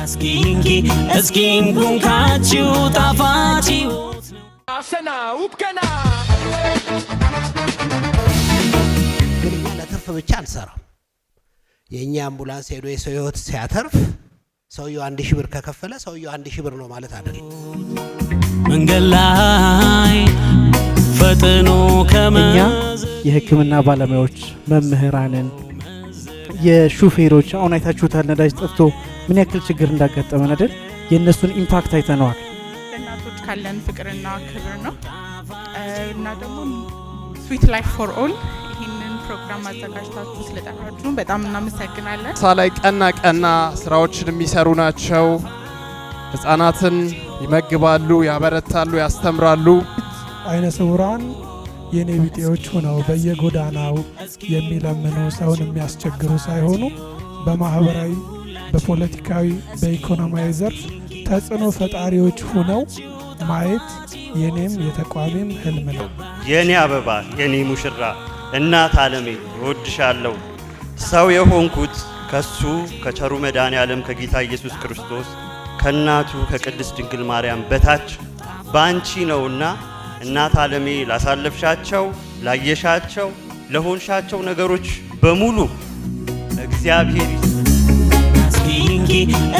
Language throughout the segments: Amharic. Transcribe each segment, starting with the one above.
እስኪን ኩንካችሁ ጣፋጭ አሰና ውብከና ግን እኛ ለትርፍ ብቻ አንሰራም። የኛ አምቡላንስ ሄዶ የሰው ህይወት ሲያተርፍ ሰውየው 1000 ብር ከከፈለ ሰውየው 1000 ብር ነው ማለት አይደለም። መንገድ ላይ ፈጥኖ ከመኛ የህክምና ባለሙያዎች መምህራንን የሹፌሮች አሁን አይታችሁታል። ነዳጅ ጠፍቶ ምን ያክል ችግር እንዳጋጠመን አይደል? የእነሱን ኢምፓክት አይተነዋል። ለእናቶች ካለን ፍቅርና ክብር ነው እና ደግሞ ስዊት ላይፍ ፎር ኦል ይህንን ፕሮግራም አዘጋጅታችሁ ስለጠራችሁ በጣም እናመሰግናለን። ሳላይ ቀና ስራዎችን የሚሰሩ ናቸው። ህፃናትን ይመግባሉ፣ ያበረታሉ፣ ያስተምራሉ። አይነ ስውራን የኔ ቢጤዎች ሆነው በየጎዳናው የሚለምኑ ሰውን የሚያስቸግሩ ሳይሆኑ በማህበራዊ፣ በፖለቲካዊ፣ በኢኮኖሚያዊ ዘርፍ ተጽዕኖ ፈጣሪዎች ሆነው ማየት የኔም የተቋሚም ህልም ነው። የኔ አበባ የኔ ሙሽራ እናት ዓለሜ እወድሻለሁ። ሰው የሆንኩት ከሱ ከቸሩ መድኃኔዓለም ከጌታ ኢየሱስ ክርስቶስ ከእናቱ ከቅድስት ድንግል ማርያም በታች ባንቺ ነውና እናት ዓለሜ ላሳለፍሻቸው፣ ላየሻቸው፣ ለሆንሻቸው ነገሮች በሙሉ እግዚአብሔር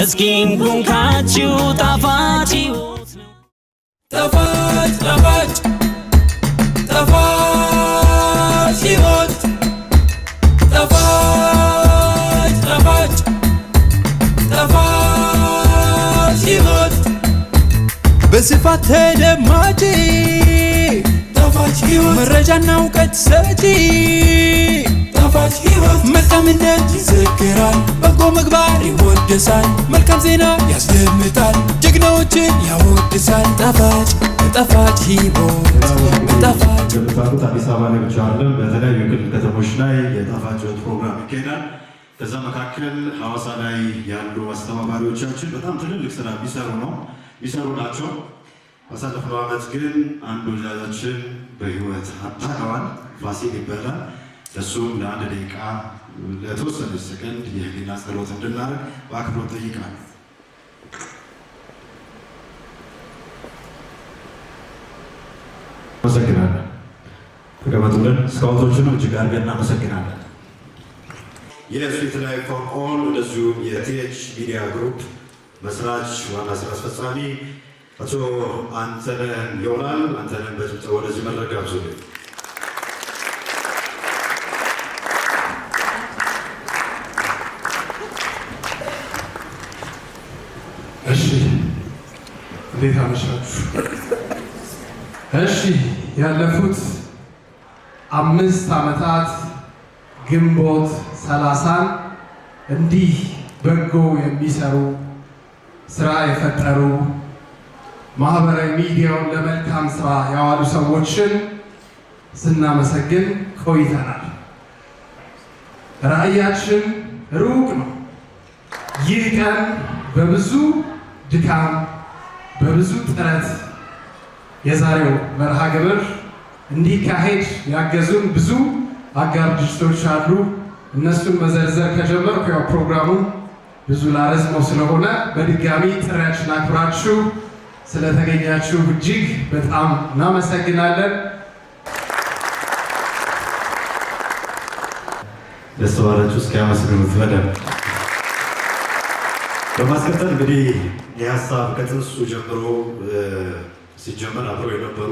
እስኪን ኩንካችሁ ጣፋጭ ጣፋጭ ጣፋጭ ጣፋጭ ሕይወት ጣፋጭ ጣፋጭ ጣፋጭ ሕይወት በስፋት ተደማጭ ጣፋጭ ሕይወት መረጃና እውቀት ሰጪ ጣፋጭ ሕይወት መልካምነት ይዘክራል፣ በጎ ምግባር ይወደሳል፣ መልካም ዜና ያስደምጣል፣ ጀግናዎችን ያወድሳል። ጣፋጭ ጣፋጭ ሕይወት ጣፋጭ እንደምታውቁት አዲስ አበባ ላይ ብቻ አይደለም በተለያዩ የክልል ከተሞች ላይ የጣፋጭ ሕይወት ፕሮግራም ይካሄዳል። ከዛ መካከል ሐዋሳ ላይ ያሉ አስተባባሪዎቻችን በጣም ትልልቅ ስራ ቢሰሩ ናቸው። ባሳለፍነው ዓመት ግን አንድ ወዳጃችን በህይወት አጥተነዋል። ፋሲል ይባላል። እሱም ለአንድ ደቂቃ ለተወሰነ ሰከንድ የህሊና ጸሎት እንድናደርግ በአክብሮት ጠይቃለሁ። አመሰግናለን። ተቀመጡልን። ስካውቶቹንም እጅግ አድርገን እናመሰግናለን። የስዊት ላይፍ ፎር ኦል እንደዚሁም የቲኤች ሚዲያ ግሩፕ መስራች ዋና ስራ አስፈጻሚ አቶ አንተነህ ይሆናል። አንተነህ በጭብጨባ ወደዚህ መድረክ ጋብዙልኝ። እሺ፣ እንዴት አመሻችሁ? እሺ፣ ያለፉት 5 ዓመታት ግንቦት 30 እንዲህ በጎ የሚሰሩ ስራ የፈጠሩ ማህበራዊ ሚዲያውን ለመልካም ስራ ያዋሉ ሰዎችን ስናመሰግን ቆይተናል። ራዕያችን ሩቅ ነው። ይህ ቀን በብዙ ድካም፣ በብዙ ጥረት የዛሬው መርሃ ግብር እንዲካሄድ ያገዙን ብዙ አጋር ድርጅቶች አሉ። እነሱን መዘርዘር ከጀመርኩ ያው ፕሮግራሙ ብዙ ላረዝመው ስለሆነ በድጋሚ ጥሪያችን አክብራችሁ ስለተገኛችሁ እጅግ በጣም እናመሰግናለን። ደስ ባላችሁ እስኪ አመስግኑት በደንብ። በማስከተል እንግዲህ የሀሳብ ከጥንሱ ጀምሮ ሲጀመር አብረው የነበሩ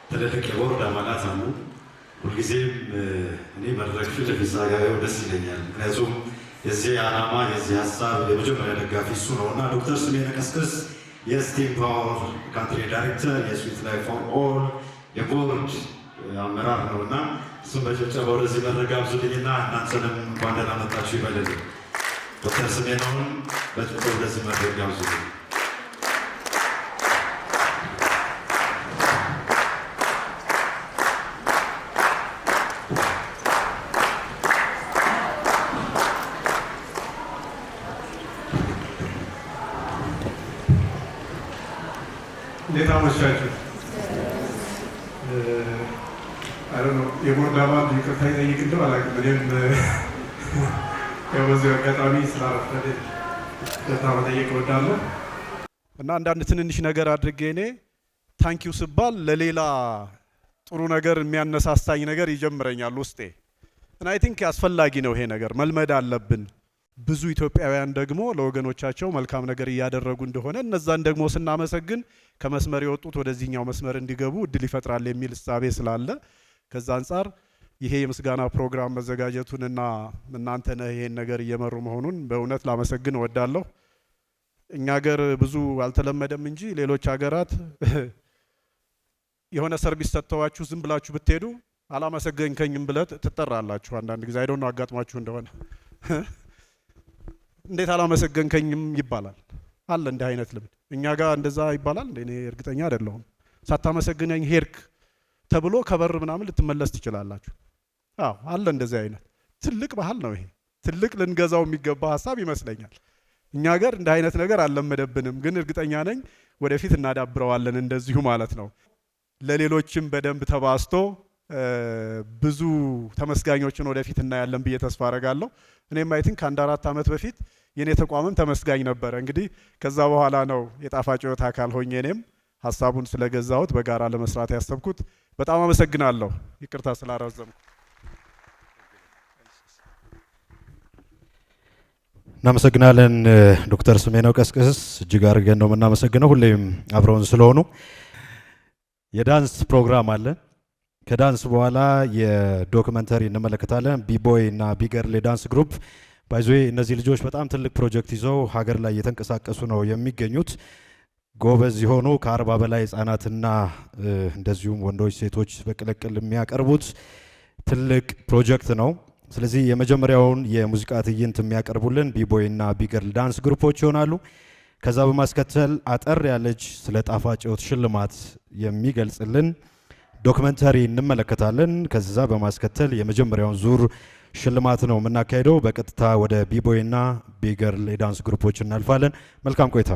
ትልልቅ የቦርድ አባላት አሉ። ሁልጊዜም እኔ መድረክ ፊት ለፊት ሳገኘው ደስ ይለኛል። ምክንያቱም የዚህ ዓላማ የዚህ ሀሳብ የመጀመሪያ ደጋፊ እሱ ነው እና ዶክተር ስሜነ ቀስቅስ የስቲም ፓወር ካንትሪ ዳይሬክተር፣ የስዊት ላይፍ ፎር ኦል የቦርድ አመራር ነው እና እሱም በጭብጨባ ወደዚህ መድረክ ጋብዙልኝና እናንተንም እንኳን ደህና መጣችሁ ይበልልኝ። ዶክተር ስሜነውን በጭብጨባ ወደዚህ መድረክ ጋብዙልኝ። እንዴት አመሻችሁ? የቦርድ አባል ይቅርታ ይጠይቅ እንደው አላውቅም። እኔም ያው በዚሁ አጋጣሚ ስላረፈደ ይቅርታ መጠየቅ እወዳለሁ። እና አንዳንድ ትንንሽ ነገር አድርጌ እኔ ታንኪዩ ስባል ለሌላ ጥሩ ነገር የሚያነሳሳኝ ነገር ይጀምረኛል ውስጤ። እና አይ ቲንክ አስፈላጊ ነው ይሄ ነገር መልመድ አለብን። ብዙ ኢትዮጵያውያን ደግሞ ለወገኖቻቸው መልካም ነገር እያደረጉ እንደሆነ እነዛን ደግሞ ስናመሰግን ከመስመር የወጡት ወደዚህኛው መስመር እንዲገቡ እድል ይፈጥራል የሚል እሳቤ ስላለ ከዛ አንጻር ይሄ የምስጋና ፕሮግራም መዘጋጀቱንና እናንተ ይሄን ነገር እየመሩ መሆኑን በእውነት ላመሰግን እወዳለሁ። እኛ ሀገር ብዙ አልተለመደም እንጂ ሌሎች ሀገራት የሆነ ሰርቪስ ሰጥተዋችሁ ዝም ብላችሁ ብትሄዱ አላመሰገንከኝም ብለት ትጠራላችሁ። አንዳንድ ጊዜ አይዶን ነው አጋጥሟችሁ እንደሆነ እንዴት አላመሰገንከኝም ይባላል አለ እንደ አይነት ልምድ እኛ ጋር እንደዛ ይባላል እንዴ? እኔ እርግጠኛ አይደለሁም። ሳታመሰግነኝ ሄድክ ተብሎ ከበር ምናምን ልትመለስ ትችላላችሁ። አዎ አለ እንደዚህ አይነት ትልቅ ባህል ነው ይሄ። ትልቅ ልንገዛው የሚገባ ሀሳብ ይመስለኛል። እኛ ሀገር እንደ አይነት ነገር አልለመደብንም፣ ግን እርግጠኛ ነኝ ወደፊት እናዳብረዋለን እንደዚሁ ማለት ነው። ለሌሎችም በደንብ ተባስቶ ብዙ ተመስጋኞችን ወደፊት እናያለን ብዬ ተስፋ አረጋለሁ። እኔም አይ ቲንክ ከአንድ 4 ዓመት በፊት የኔ ተቋምም ተመስጋኝ ነበረ። እንግዲህ ከዛ በኋላ ነው የጣፋጭ ሕይወት አካል ሆኜ እኔም ሀሳቡን ስለገዛሁት በጋራ ለመስራት ያሰብኩት። በጣም አመሰግናለሁ። ይቅርታ ስላራዘምኩ። እናመሰግናለን ዶክተር ስሜነው ቀስቅስ እጅግ አድርገን ነው የምናመሰግነው ሁሌም አብረውን ስለሆኑ። የዳንስ ፕሮግራም አለ። ከዳንስ በኋላ የዶክመንተሪ እንመለከታለን። ቢቦይ እና ቢገርል ዳንስ ግሩፕ ባይዞይ እነዚህ ልጆች በጣም ትልቅ ፕሮጀክት ይዘው ሀገር ላይ እየተንቀሳቀሱ ነው የሚገኙት። ጎበዝ የሆኑ ከ40 በላይ ህጻናትና እንደዚሁም ወንዶች ሴቶች በቅልቅል የሚያቀርቡት ትልቅ ፕሮጀክት ነው። ስለዚህ የመጀመሪያውን የሙዚቃ ትዕይንት የሚያቀርቡልን ቢቦይ እና ቢገርል ዳንስ ግሩፖች ይሆናሉ። ከዛ በማስከተል አጠር ያለች ስለ ጣፋጭ ሕይወት ሽልማት የሚገልጽልን ዶክመንተሪ እንመለከታለን። ከዛ በማስከተል የመጀመሪያውን ዙር ሽልማት ነው የምናካሄደው። በቀጥታ ወደ ቢቦይ እና ቢገርል ዳንስ ግሩፖች እናልፋለን። መልካም ቆይታ።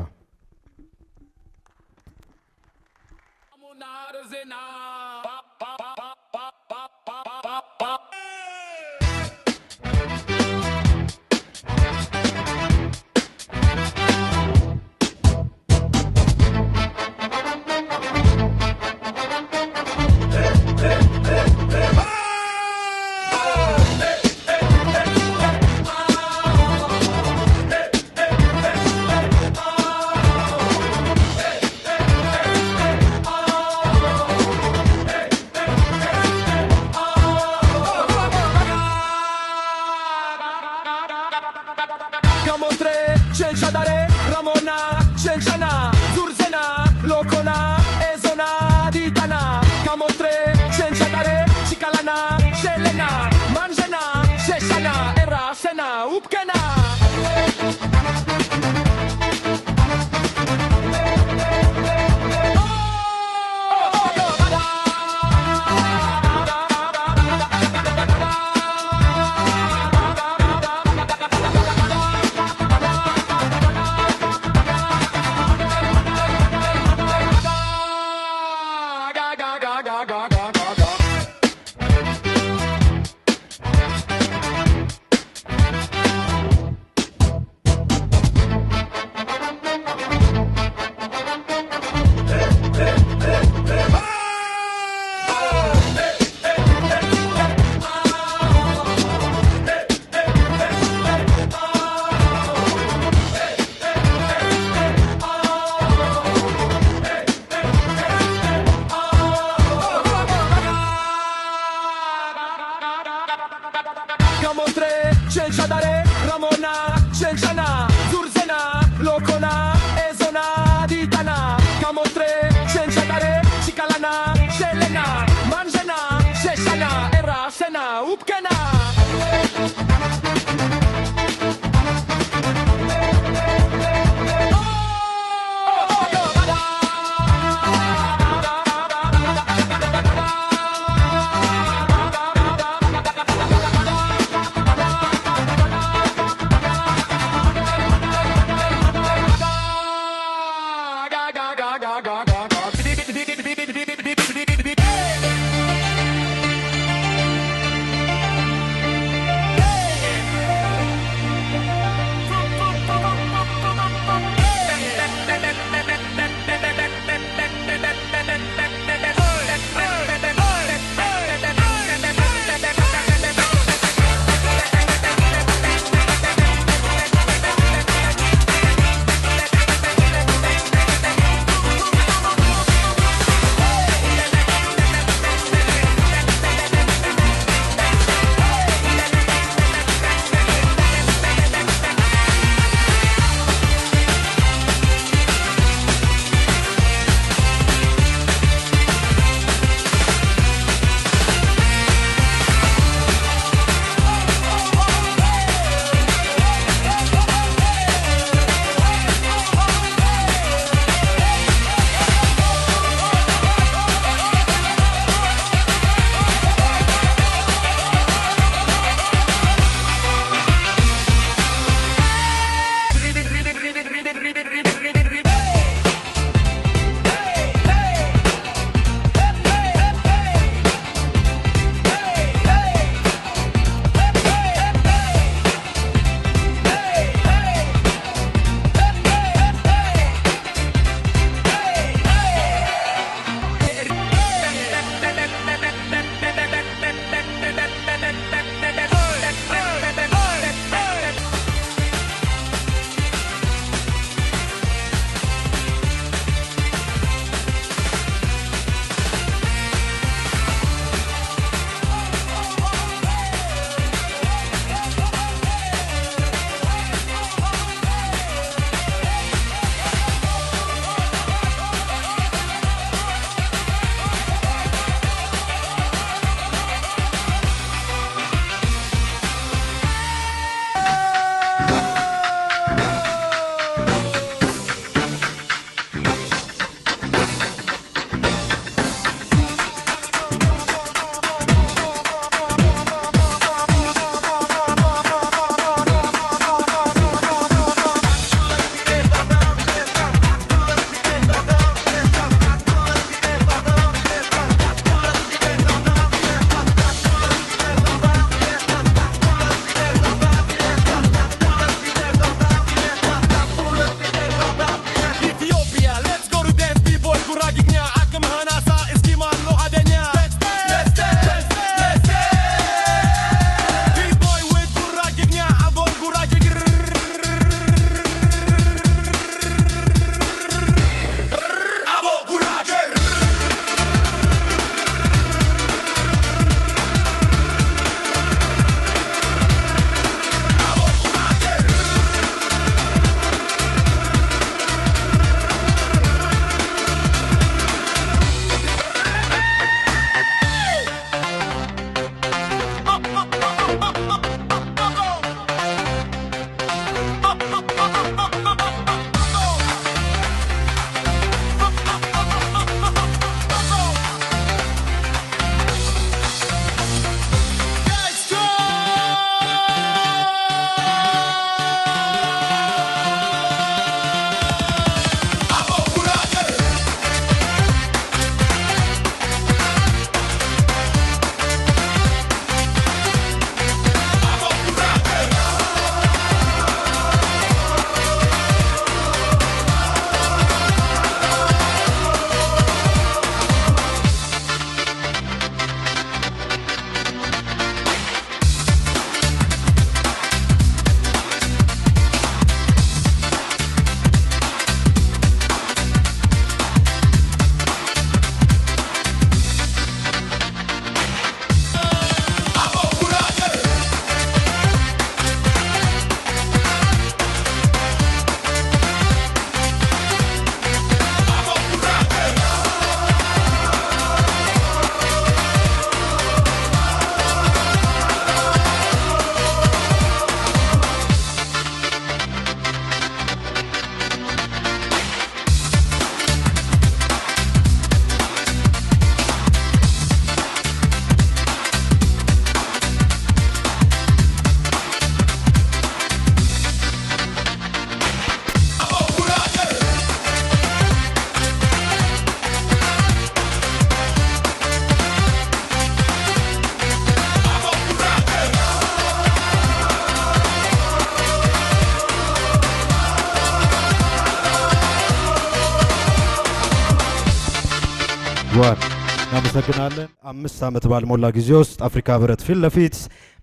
አድርገዋል። እናመሰግናለን። 5 ዓመት ባልሞላ ጊዜ ውስጥ አፍሪካ ህብረት ፊት ለፊት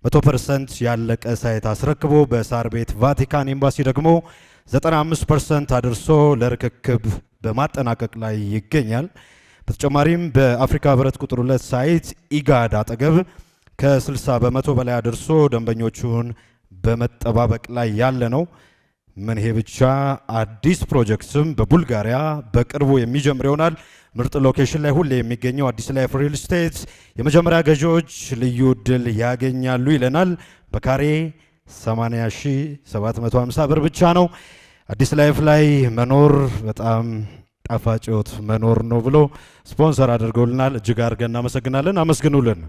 100% ያለቀ ሳይት አስረክቦ በሳር ቤት ቫቲካን ኤምባሲ ደግሞ 95% አድርሶ ለርክክብ በማጠናቀቅ ላይ ይገኛል። በተጨማሪም በአፍሪካ ህብረት ቁጥር 2 ሳይት ኢጋድ አጠገብ ከ60 በመቶ በላይ አድርሶ ደንበኞቹን በመጠባበቅ ላይ ያለ ነው። ምን ይሄ ብቻ፣ አዲስ ፕሮጀክትም በቡልጋሪያ በቅርቡ የሚጀምር ይሆናል። ምርጥ ሎኬሽን ላይ ሁሌ የሚገኘው አዲስ ላይፍ ሪል ስቴት የመጀመሪያ ገዢዎች ልዩ እድል ያገኛሉ ይለናል። በካሬ 80,750 ብር ብቻ ነው። አዲስ ላይፍ ላይ መኖር በጣም ጣፋጭ ሕይወት መኖር ነው ብሎ ስፖንሰር አድርገውልናል። እጅግ አድርገን እናመሰግናለን። አመስግኑልን።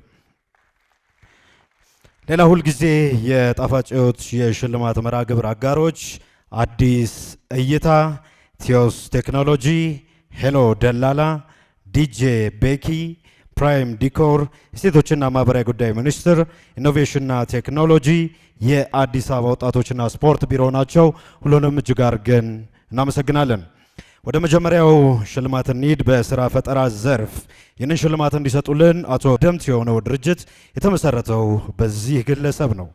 ሌላ ሁልጊዜ የጣፋጭ ሕይወት የሽልማት መርሃ ግብር አጋሮች አዲስ እይታ፣ ቲዮስ ቴክኖሎጂ፣ ሄሎ ደላላ፣ ዲጄ ቤኪ፣ ፕራይም ዲኮር፣ የሴቶችና ማህበራዊ ጉዳይ ሚኒስቴር፣ ኢኖቬሽንና ቴክኖሎጂ፣ የአዲስ አበባ ወጣቶችና ስፖርት ቢሮ ናቸው። ሁሉንም እጅግ አድርገን እናመሰግናለን። ወደ መጀመሪያው ሽልማት እንሂድ። በስራ ፈጠራ ዘርፍ ይህንን ሽልማት እንዲሰጡልን አቶ ደምት የሆነው ድርጅት የተመሰረተው በዚህ ግለሰብ ነው።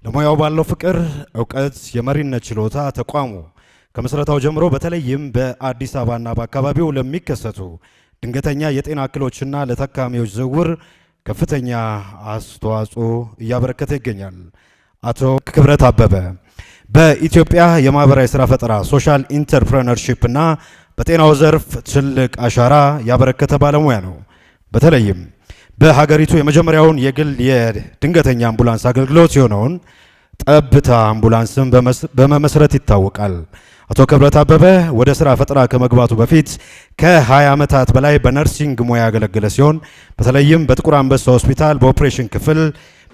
ለሙያው ባለው ፍቅር፣ እውቀት፣ የመሪነት ችሎታ ተቋሙ ከምስረታው ጀምሮ በተለይም በአዲስ አበባና በአካባቢው ለሚከሰቱ ድንገተኛ የጤና እክሎችና ለታካሚዎች ዝውውር ከፍተኛ አስተዋጽኦ እያበረከተ ይገኛል። አቶ ክብረት አበበ በኢትዮጵያ የማህበራዊ ስራ ፈጠራ ሶሻል ኢንተርፕረነርሺፕ እና በጤናው ዘርፍ ትልቅ አሻራ ያበረከተ ባለሙያ ነው። በተለይም በሀገሪቱ የመጀመሪያውን የግል የድንገተኛ አምቡላንስ አገልግሎት የሆነውን ጠብታ አምቡላንስን በመመስረት ይታወቃል። አቶ ክብረት አበበ ወደ ስራ ፈጠራ ከመግባቱ በፊት ከ20 ዓመታት በላይ በነርሲንግ ሙያ ያገለገለ ሲሆን በተለይም በጥቁር አንበሳ ሆስፒታል በኦፕሬሽን ክፍል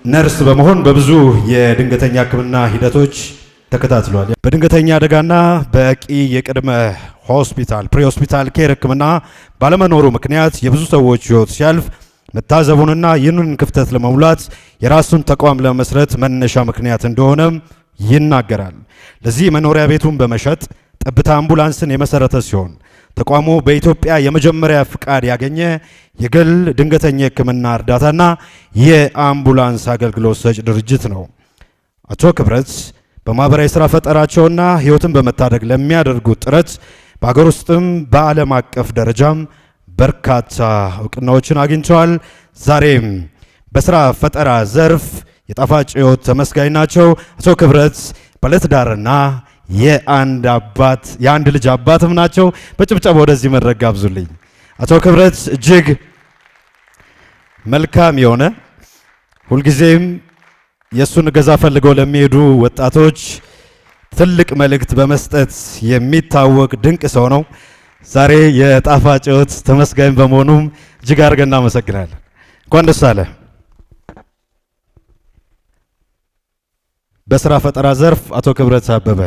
ነርስ በመሆን በብዙ የድንገተኛ ሕክምና ሂደቶች ተከታትሏል። በድንገተኛ አደጋና በቂ የቅድመ ሆስፒታል ፕሪ ሆስፒታል ኬር ሕክምና ባለመኖሩ ምክንያት የብዙ ሰዎች ሕይወት ሲያልፍ መታዘቡንና ይህንን ክፍተት ለመሙላት የራሱን ተቋም ለመስረት መነሻ ምክንያት እንደሆነም ይናገራል። ለዚህ መኖሪያ ቤቱን በመሸጥ ጠብታ አምቡላንስን የመሰረተ ሲሆን ተቋሙ በኢትዮጵያ የመጀመሪያ ፍቃድ ያገኘ የግል ድንገተኛ ሕክምና እርዳታና የአምቡላንስ አገልግሎት ሰጪ ድርጅት ነው። አቶ ክብረት በማህበራዊ ስራ ፈጠራቸውና ህይወትን በመታደግ ለሚያደርጉት ጥረት በሀገር ውስጥም በዓለም አቀፍ ደረጃም በርካታ እውቅናዎችን አግኝተዋል። ዛሬም በስራ ፈጠራ ዘርፍ የጣፋጭ ሕይወት ተመስጋኝ ናቸው። አቶ ክብረት ባለትዳርና የአንድ ልጅ አባትም ናቸው። በጭብጨባ ወደዚህ መድረክ ጋብዙልኝ። አቶ ክብረት እጅግ መልካም የሆነ ሁልጊዜም የእሱን እገዛ ፈልገው ለሚሄዱ ወጣቶች ትልቅ መልእክት በመስጠት የሚታወቅ ድንቅ ሰው ነው። ዛሬ የጣፋጭ ሕይወት ተመስጋኝ በመሆኑም እጅግ አድርገን እናመሰግናለን። እንኳን ደስ አለ። በስራ ፈጠራ ዘርፍ አቶ ክብረት አበበ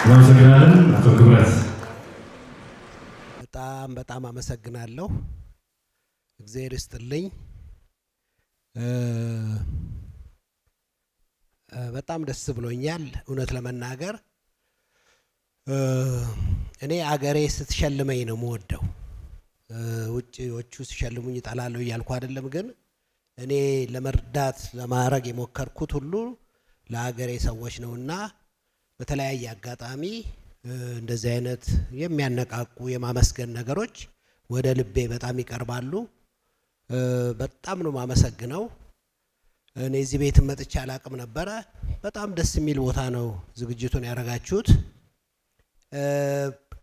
እናመሰግናለን። አቶ ክብረት በጣም አመሰግናለሁ። እግዚአብሔር ይስጥልኝ። በጣም ደስ ብሎኛል። እውነት ለመናገር እኔ አገሬ ስትሸልመኝ ነው የምወደው። ውጪዎቹ ሲሸልሙኝ እጠላለሁ እያልኩ አይደለም፣ ግን እኔ ለመርዳት ለማድረግ የሞከርኩት ሁሉ ለሀገሬ ሰዎች ነውና በተለያየ አጋጣሚ እንደዚህ አይነት የሚያነቃቁ የማመስገን ነገሮች ወደ ልቤ በጣም ይቀርባሉ። በጣም ነው ማመሰግነው። እኔ እዚህ ቤት መጥቼ አላቅም ነበረ። በጣም ደስ የሚል ቦታ ነው ዝግጅቱን ያደረጋችሁት።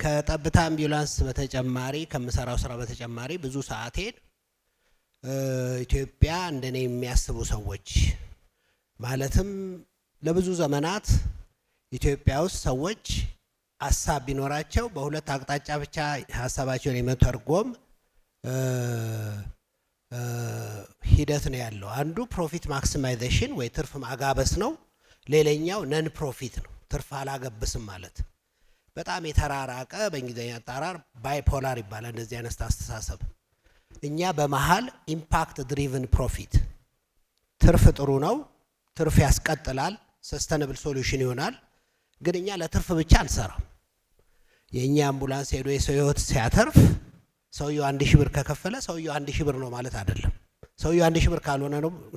ከጠብታ አምቡላንስ በተጨማሪ ከምሰራው ስራ በተጨማሪ ብዙ ሰዓቴን ኢትዮጵያ እንደኔ የሚያስቡ ሰዎች ማለትም ለብዙ ዘመናት ኢትዮጵያ ውስጥ ሰዎች ሀሳብ ቢኖራቸው በሁለት አቅጣጫ ብቻ ሀሳባቸውን የመተርጎም ሂደት ነው ያለው። አንዱ ፕሮፊት ማክሲማይዜሽን ወይ ትርፍ ማጋበስ ነው። ሌላኛው ነን ፕሮፊት ነው፣ ትርፍ አላገብስም ማለት። በጣም የተራራቀ በእንግሊዝኛ አጠራር ባይፖላር ይባላል እንደዚህ አይነት አስተሳሰብ። እኛ በመሃል ኢምፓክት ድሪቭን ፕሮፊት ትርፍ ጥሩ ነው፣ ትርፍ ያስቀጥላል፣ ሰስተነብል ሶሉሽን ይሆናል። ግን እኛ ለትርፍ ብቻ አንሰራም። የእኛ አምቡላንስ ሄዶ የሰው ህይወት ሲያተርፍ ሰውየው 1000 ብር ከከፈለ ሰውየው 1000 ብር ነው ማለት አይደለም። ሰውየው 1000 ብር ካልሆነ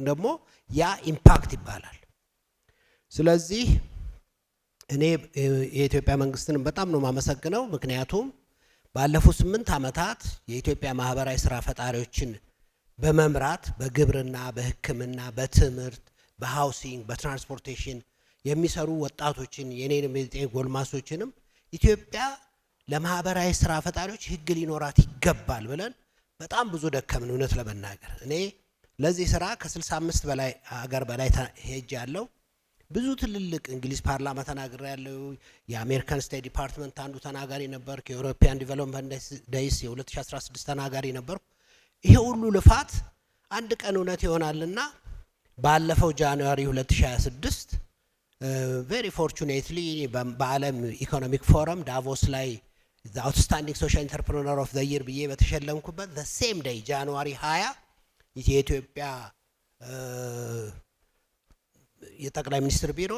ደግሞ ያ ኢምፓክት ይባላል። ስለዚህ እኔ የኢትዮጵያ መንግስትን በጣም ነው ማመሰግነው። ምክንያቱም ባለፉት 8 ዓመታት የኢትዮጵያ ማህበራዊ ስራ ፈጣሪዎችን በመምራት በግብርና፣ በሕክምና፣ በትምህርት፣ በሃውሲንግ፣ በትራንስፖርቴሽን የሚሰሩ ወጣቶችን የኔንም ጎልማሶችንም ኢትዮጵያ ለማህበራዊ ስራ ፈጣሪዎች ህግ ሊኖራት ይገባል ብለን በጣም ብዙ ደከምን። እውነት ለመናገር እኔ ለዚህ ስራ ከ65 በላይ ሀገር በላይ ሄጃለሁ። ብዙ ትልልቅ እንግሊዝ ፓርላማ ተናግሬ ያለው የአሜሪካን ስቴት ዲፓርትመንት አንዱ ተናጋሪ ነበር። ከዩሮፒያን ዲቨሎፕመንት ዴይስ የ2016 ተናጋሪ ነበር። ይሄ ሁሉ ልፋት አንድ ቀን እውነት ይሆናልና ባለፈው ጃንዋሪ 2026 ቬሪ ፎርቹኔትሊ በዓለም ኢኮኖሚክ ፎረም ዳቮስ ላይ the outstanding social entrepreneur of the year ብዬ በተሸለምኩበት the same day ጃንዋሪ 20 የኢትዮጵያ የጠቅላይ ሚኒስትር ቢሮ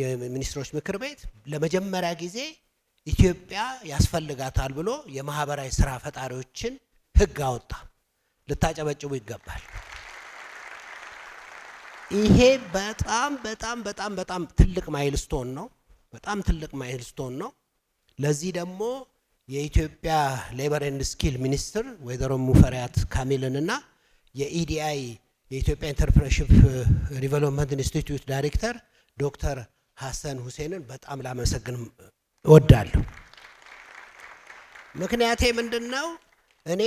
የሚኒስትሮች ምክር ቤት ለመጀመሪያ ጊዜ ኢትዮጵያ ያስፈልጋታል ብሎ የማህበራዊ ስራ ፈጣሪዎችን ህግ አወጣ። ልታጨበጭቡ ይገባል። ይሄ በጣም በጣም በጣም በጣም ትልቅ ማይልስቶን ነው። በጣም ትልቅ ማይልስቶን ነው። ለዚህ ደግሞ የኢትዮጵያ ሌበር ኤንድ ስኪል ሚኒስትር ወይዘሮ ሙፈሪያት ካሚልንና የኢዲአይ የኢትዮጵያ ኢንተርፕረነርሺፕ ዲቨሎፕመንት ኢንስቲትዩት ዳይሬክተር ዶክተር ሐሰን ሁሴንን በጣም ላመሰግን እወዳለሁ። ምክንያቴ ምንድነው? እኔ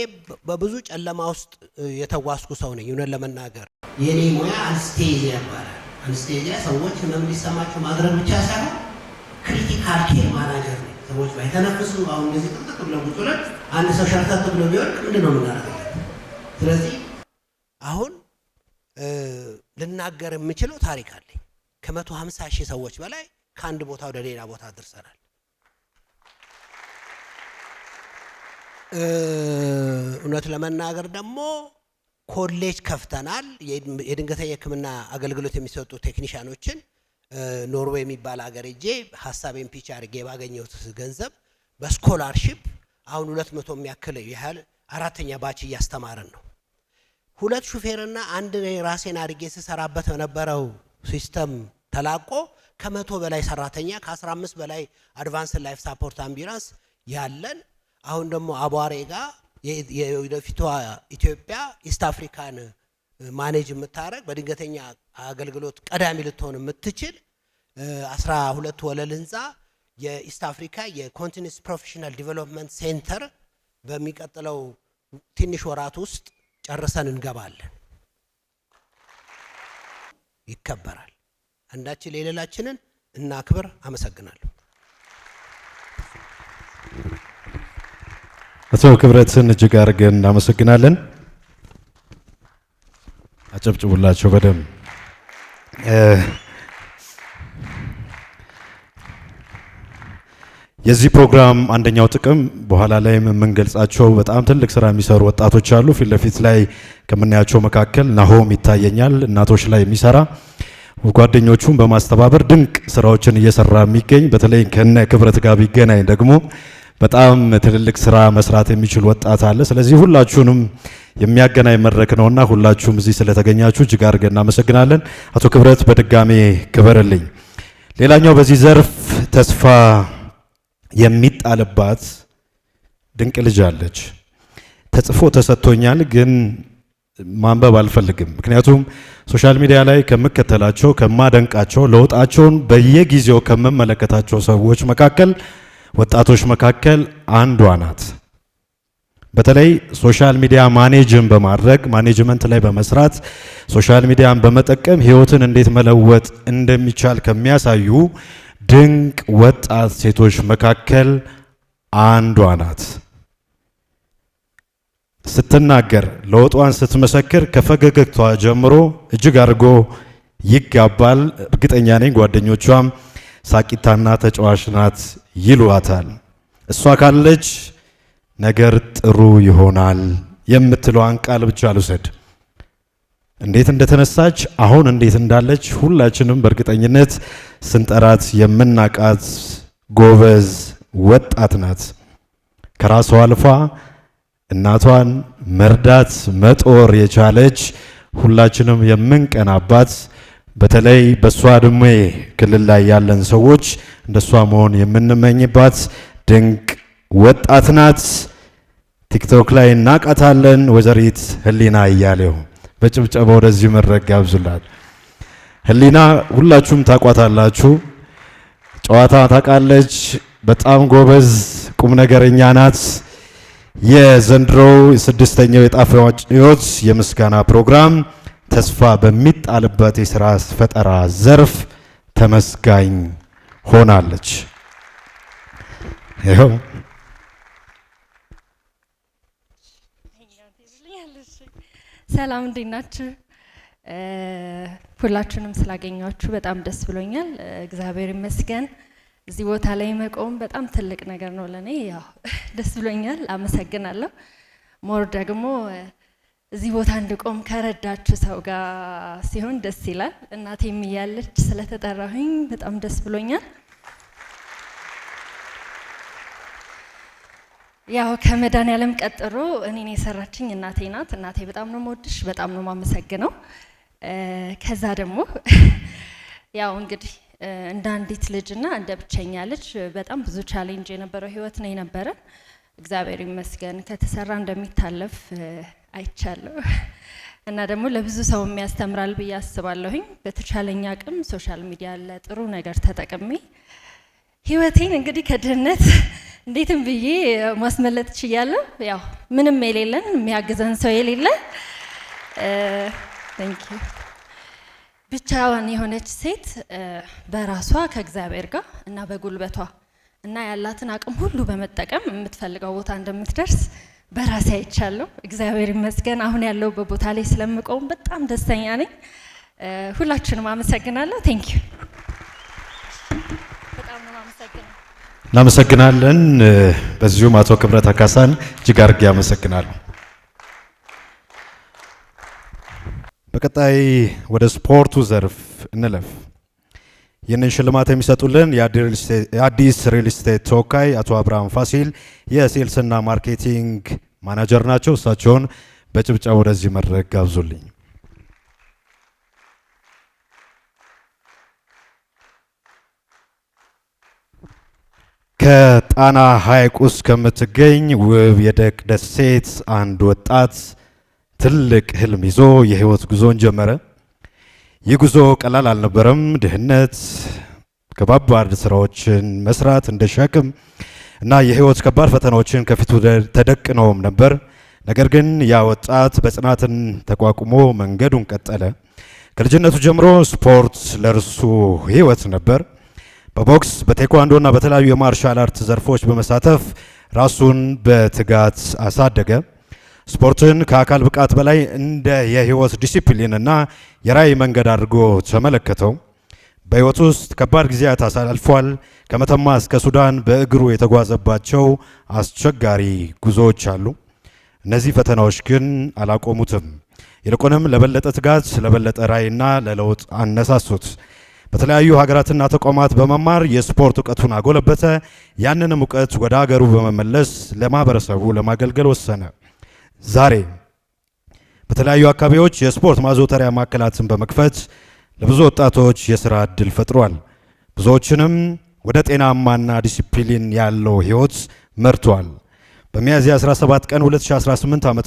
በብዙ ጨለማ ውስጥ የተዋስኩ ሰው ነኝ። እውነት ለመናገር የኔ ሙያ አንስቴዚያ ይባላል። አንስቴዚያ ሰዎች ህመም ሊሰማቸው ማድረግ ብቻ ሳይሆን ክሪቲካል ኬር ማናጀር ነው። ሰዎች ባይተነፍሱ አሁን እንደዚህ ጥቅጥቅ ብለው ቁጭ ብለን አንድ ሰው ሸርተት ብሎ ቢወድቅ ምንድን ነው የምናደርገው? ስለዚህ አሁን ልናገር የምችለው ታሪክ አለኝ። ከ150 ሺህ ሰዎች በላይ ከአንድ ቦታ ወደ ሌላ ቦታ አድርሰናል። እውነት ለመናገር ደግሞ ኮሌጅ ከፍተናል። የድንገተኛ ሕክምና አገልግሎት የሚሰጡ ቴክኒሻኖችን ኖርዌይ የሚባል ሀገር ሄጄ ሀሳቤን ፒች አድርጌ ባገኘሁት ገንዘብ በስኮላርሺፕ አሁን 200 የሚያክል ያህል 4ኛ ባች እያስተማርን ነው። 2 ሹፌርና አንድ ራሴን አድርጌ ስሰራበት በነበረው ሲስተም ተላቆ ከ100 በላይ ሰራተኛ ከ15 በላይ አድቫንስ ላይፍ ሳፖርት አምቡላንስ ያለን አሁን ደግሞ አቧሬ ጋር የወደፊቷ ኢትዮጵያ ኢስት አፍሪካን ማኔጅ የምታረግ በድንገተኛ አገልግሎት ቀዳሚ ልትሆን የምትችል 12 ወለል ህንፃ የኢስት አፍሪካ የኮንቲኒስ ፕሮፌሽናል ዲቨሎፕመንት ሴንተር በሚቀጥለው ትንሽ ወራት ውስጥ ጨርሰን እንገባለን። ይከበራል። አንዳችን ለሌላችንን እናክብር። አመሰግናለሁ። አቶ ክብረትን እጅግ አድርገን እናመሰግናለን። አጨብጭቡላቸው በደንብ። የዚህ ፕሮግራም አንደኛው ጥቅም በኋላ ላይ የምንገልጻቸው በጣም ትልቅ ስራ የሚሰሩ ወጣቶች አሉ። ፊት ለፊት ላይ ከምናያቸው መካከል ናሆም ይታየኛል። እናቶች ላይ የሚሰራ ጓደኞቹን በማስተባበር ድንቅ ስራዎችን እየሰራ የሚገኝ በተለይ ከነ ክብረት ጋር ቢገናኝ ደግሞ በጣም ትልልቅ ስራ መስራት የሚችል ወጣት አለ። ስለዚህ ሁላችሁንም የሚያገናኝ መድረክ ነውና ሁላችሁም እዚህ ስለተገኛችሁ እጅግ አድርገን እናመሰግናለን። አቶ ክብረት በድጋሜ ክበርልኝ። ሌላኛው በዚህ ዘርፍ ተስፋ የሚጣልባት ድንቅ ልጅ አለች። ተጽፎ ተሰጥቶኛል ግን ማንበብ አልፈልግም። ምክንያቱም ሶሻል ሚዲያ ላይ ከምከተላቸው ከማደንቃቸው ለውጣቸውን በየጊዜው ከምመለከታቸው ሰዎች መካከል ወጣቶች መካከል አንዷ ናት። በተለይ ሶሻል ሚዲያ ማኔጅን በማድረግ ማኔጅመንት ላይ በመስራት ሶሻል ሚዲያን በመጠቀም ህይወትን እንዴት መለወጥ እንደሚቻል ከሚያሳዩ ድንቅ ወጣት ሴቶች መካከል አንዷ ናት። ስትናገር ለውጧን ስትመሰክር ከፈገግታዋ ጀምሮ እጅግ አድርጎ ይጋባል። እርግጠኛ ነኝ ጓደኞቿም ሳቂታና ተጫዋች ናት ይሏታል። እሷ ካለች ነገር ጥሩ ይሆናል የምትለዋን ቃል ብቻ ልውሰድ። እንዴት እንደተነሳች አሁን እንዴት እንዳለች ሁላችንም በእርግጠኝነት ስንጠራት የምናቃት ጎበዝ ወጣት ናት። ከራሷ አልፋ እናቷን መርዳት መጦር የቻለች ሁላችንም የምንቀናባት በተለይ በሷ እድሜ ክልል ላይ ያለን ሰዎች እንደሷ መሆን የምንመኝባት ድንቅ ወጣት ናት። ቲክቶክ ላይ እናቃታለን። ወይዘሪት ህሊና እያሌው በጭብጨባ ወደዚህ መድረክ ጋብዙላት። ህሊና ሁላችሁም ታቋታላችሁ። ጨዋታ ታውቃለች። በጣም ጎበዝ ቁም ነገረኛ ናት። የዘንድሮው ስድስተኛው የጣፋጮች የምስጋና ፕሮግራም ተስፋ በሚጣልበት የሥራ ፈጠራ ዘርፍ ተመስጋኝ ሆናለች። ይኸው ሰላም እንዴት ናችሁ? ሁላችሁንም ስላገኛችሁ በጣም ደስ ብሎኛል። እግዚአብሔር ይመስገን። እዚህ ቦታ ላይ መቆም በጣም ትልቅ ነገር ነው ለኔ። ያው ደስ ብሎኛል፣ አመሰግናለሁ። ሞር ደግሞ እዚህ ቦታ እንድቆም ከረዳችሁ ሰው ጋር ሲሆን ደስ ይላል። እናቴም እያለች ስለተጠራሁኝ በጣም ደስ ብሎኛል። ያው ከመድኃኒዓለም ቀጥሮ እኔን የሰራችኝ እናቴ ናት። እናቴ በጣም ነው የምወድሽ፣ በጣም ነው የማመሰግነው። ከዛ ደግሞ ያው እንግዲህ እንደ አንዲት ልጅና እንደ ብቸኛ ልጅ በጣም ብዙ ቻሌንጅ የነበረው ህይወት ነው የነበረ። እግዚአብሔር ይመስገን ከተሰራ እንደሚታለፍ አይቻለሁ እና ደግሞ ለብዙ ሰው የሚያስተምራል ብዬ አስባለሁኝ። በተቻለኝ አቅም ሶሻል ሚዲያ ለጥሩ ነገር ተጠቅሜ ህይወቴን እንግዲህ ከድህነት እንዴትም ብዬ ማስመለጥ ችያለሁ። ያው ምንም የሌለን የሚያግዘን ሰው የሌለ ታንክ ዩ ብቻዋን የሆነች ሴት በራሷ ከእግዚአብሔር ጋር እና በጉልበቷ እና ያላትን አቅም ሁሉ በመጠቀም የምትፈልገው ቦታ እንደምትደርስ በራሴ አይቻለሁ። እግዚአብሔር ይመስገን። አሁን ያለው በቦታ ላይ ስለምቆም በጣም ደስተኛ ነኝ። ሁላችሁንም አመሰግናለሁ። ታንክ ዩ በጣም ነው አመሰግናለሁ። እናመሰግናለን። በዚሁም አቶ ክብረት አካሳን እጅግ አድርጌ አመሰግናለሁ። በቀጣይ ወደ ስፖርቱ ዘርፍ እንለፍ። ይህንን ሽልማት የሚሰጡልን የአዲስ ሪል ስቴት ተወካይ አቶ አብርሃም ፋሲል የሴልስና ማርኬቲንግ ማናጀር ናቸው። እሳቸውን በጭብጨባ ወደዚህ መድረክ ጋብዙልኝ። ከጣና ሐይቅ ውስጥ ከምትገኝ ውብ የደቅ ደሴት አንድ ወጣት ትልቅ ህልም ይዞ የህይወት ጉዞን ጀመረ። ይህ ጉዞ ቀላል አልነበረም። ድህነት፣ ከባባድ ስራዎችን መስራት እንደ ሸክም እና የህይወት ከባድ ፈተናዎችን ከፊቱ ተደቅነውም ነበር። ነገር ግን ያ ወጣት በጽናትን ተቋቁሞ መንገዱን ቀጠለ። ከልጅነቱ ጀምሮ ስፖርት ለእርሱ ህይወት ነበር። በቦክስ በቴኳንዶ እና በተለያዩ የማርሻል አርት ዘርፎች በመሳተፍ ራሱን በትጋት አሳደገ። ስፖርትን ከአካል ብቃት በላይ እንደ የህይወት ዲሲፕሊን እና የራዕይ መንገድ አድርጎ ተመለከተው። በህይወት ውስጥ ከባድ ጊዜያት አሳልፏል። ከመተማ እስከ ሱዳን በእግሩ የተጓዘባቸው አስቸጋሪ ጉዞዎች አሉ። እነዚህ ፈተናዎች ግን አላቆሙትም። ይልቁንም ለበለጠ ትጋት፣ ለበለጠ ራዕይና ለለውጥ አነሳሱት። በተለያዩ ሀገራትና ተቋማት በመማር የስፖርት እውቀቱን አጎለበተ። ያንንም እውቀት ወደ ሀገሩ በመመለስ ለማህበረሰቡ ለማገልገል ወሰነ። ዛሬ በተለያዩ አካባቢዎች የስፖርት ማዘውተሪያ ማዕከላትን በመክፈት ለብዙ ወጣቶች የሥራ ዕድል ፈጥሯል። ብዙዎችንም ወደ ጤናማና ዲሲፕሊን ያለው ህይወት መርቷል። በሚያዝያ 17 ቀን 2018 ዓ.ም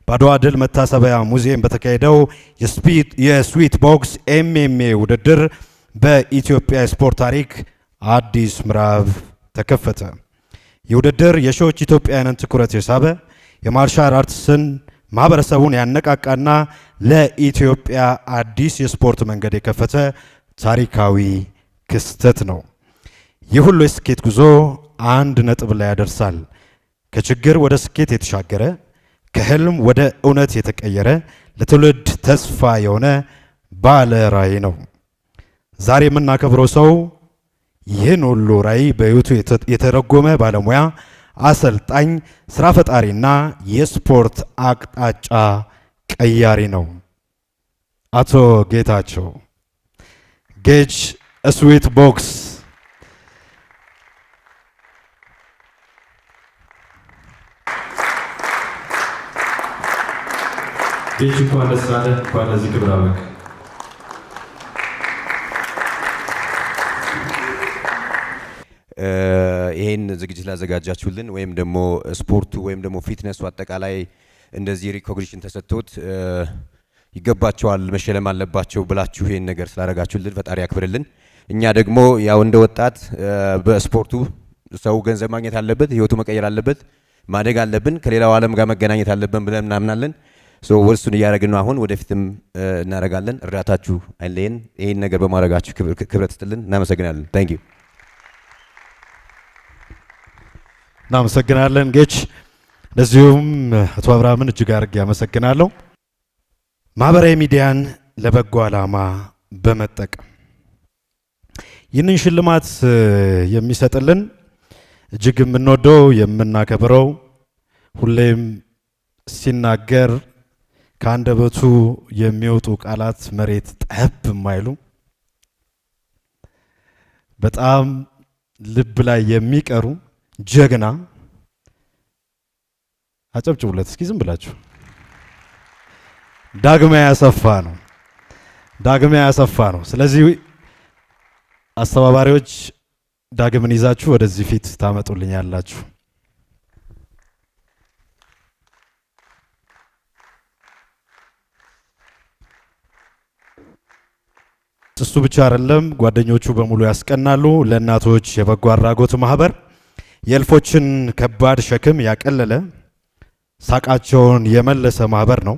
በአድዋ ድል መታሰቢያ ሙዚየም በተካሄደው የስዊት ቦክስ ኤምኤምኤ ውድድር በኢትዮጵያ ስፖርት ታሪክ አዲስ ምዕራፍ ተከፈተ። ይህ ውድድር የሺዎች ኢትዮጵያውያንን ትኩረት የሳበ የማርሻል አርትስን ማህበረሰቡን ያነቃቃና ለኢትዮጵያ አዲስ የስፖርት መንገድ የከፈተ ታሪካዊ ክስተት ነው። ይህ ሁሉ የስኬት ጉዞ አንድ ነጥብ ላይ ያደርሳል። ከችግር ወደ ስኬት የተሻገረ፣ ከህልም ወደ እውነት የተቀየረ፣ ለትውልድ ተስፋ የሆነ ባለ ራዕይ ነው። ዛሬ የምናከብረው ሰው ይህን ሁሉ ራዕይ በህይወቱ የተረጎመ ባለሙያ፣ አሰልጣኝ፣ ስራ ፈጣሪና የስፖርት አቅጣጫ ቀያሪ ነው። አቶ ጌታቸው ጌጅ ስዊት ቦክስ ጌጅ እንኳን ደስ አለህ፣ እንኳን ለዚህ ክብር አበቃ። ይሄን ዝግጅት ላዘጋጃችሁልን ወይም ደግሞ ስፖርቱ ወይም ደግሞ ፊትነሱ አጠቃላይ እንደዚህ ሪኮግኒሽን ተሰጥቶት ይገባቸዋል መሸለም አለባቸው ብላችሁ ይሄን ነገር ስላደረጋችሁልን ፈጣሪ ያክብርልን። እኛ ደግሞ ያው እንደ ወጣት በስፖርቱ ሰው ገንዘብ ማግኘት አለበት፣ ህይወቱ መቀየር አለበት፣ ማደግ አለብን፣ ከሌላው ዓለም ጋር መገናኘት አለብን ብለን እናምናለን። ወርሱን እያደረግን ነው። አሁን ወደፊትም እናደርጋለን። እርዳታችሁ አይለየን። ይሄን ነገር በማድረጋችሁ ክብረት ስጥልን። እናመሰግናለን። ታንክ ዩ። እናመሰግናለን ጌች። እንደዚሁም አቶ አብርሃምን እጅግ አድርጌ ያመሰግናለሁ። ማህበራዊ ሚዲያን ለበጎ ዓላማ በመጠቀም ይህንን ሽልማት የሚሰጥልን እጅግ የምንወደው የምናከብረው ሁሌም ሲናገር ከአንደበቱ የሚወጡ ቃላት መሬት ጠብ የማይሉ በጣም ልብ ላይ የሚቀሩ ጀግና፣ አጨብጭቡለት እስኪ ዝም ብላችሁ። ዳግማዊ አሰፋ ነው። ዳግማዊ አሰፋ ነው። ስለዚህ አስተባባሪዎች ዳግምን ይዛችሁ ወደዚህ ፊት ታመጡልኛላችሁ። እሱ ብቻ አይደለም፣ ጓደኞቹ በሙሉ ያስቀናሉ። ለእናቶች የበጎ አድራጎት ማህበር የእልፎችን ከባድ ሸክም ያቀለለ ሳቃቸውን የመለሰ ማህበር ነው።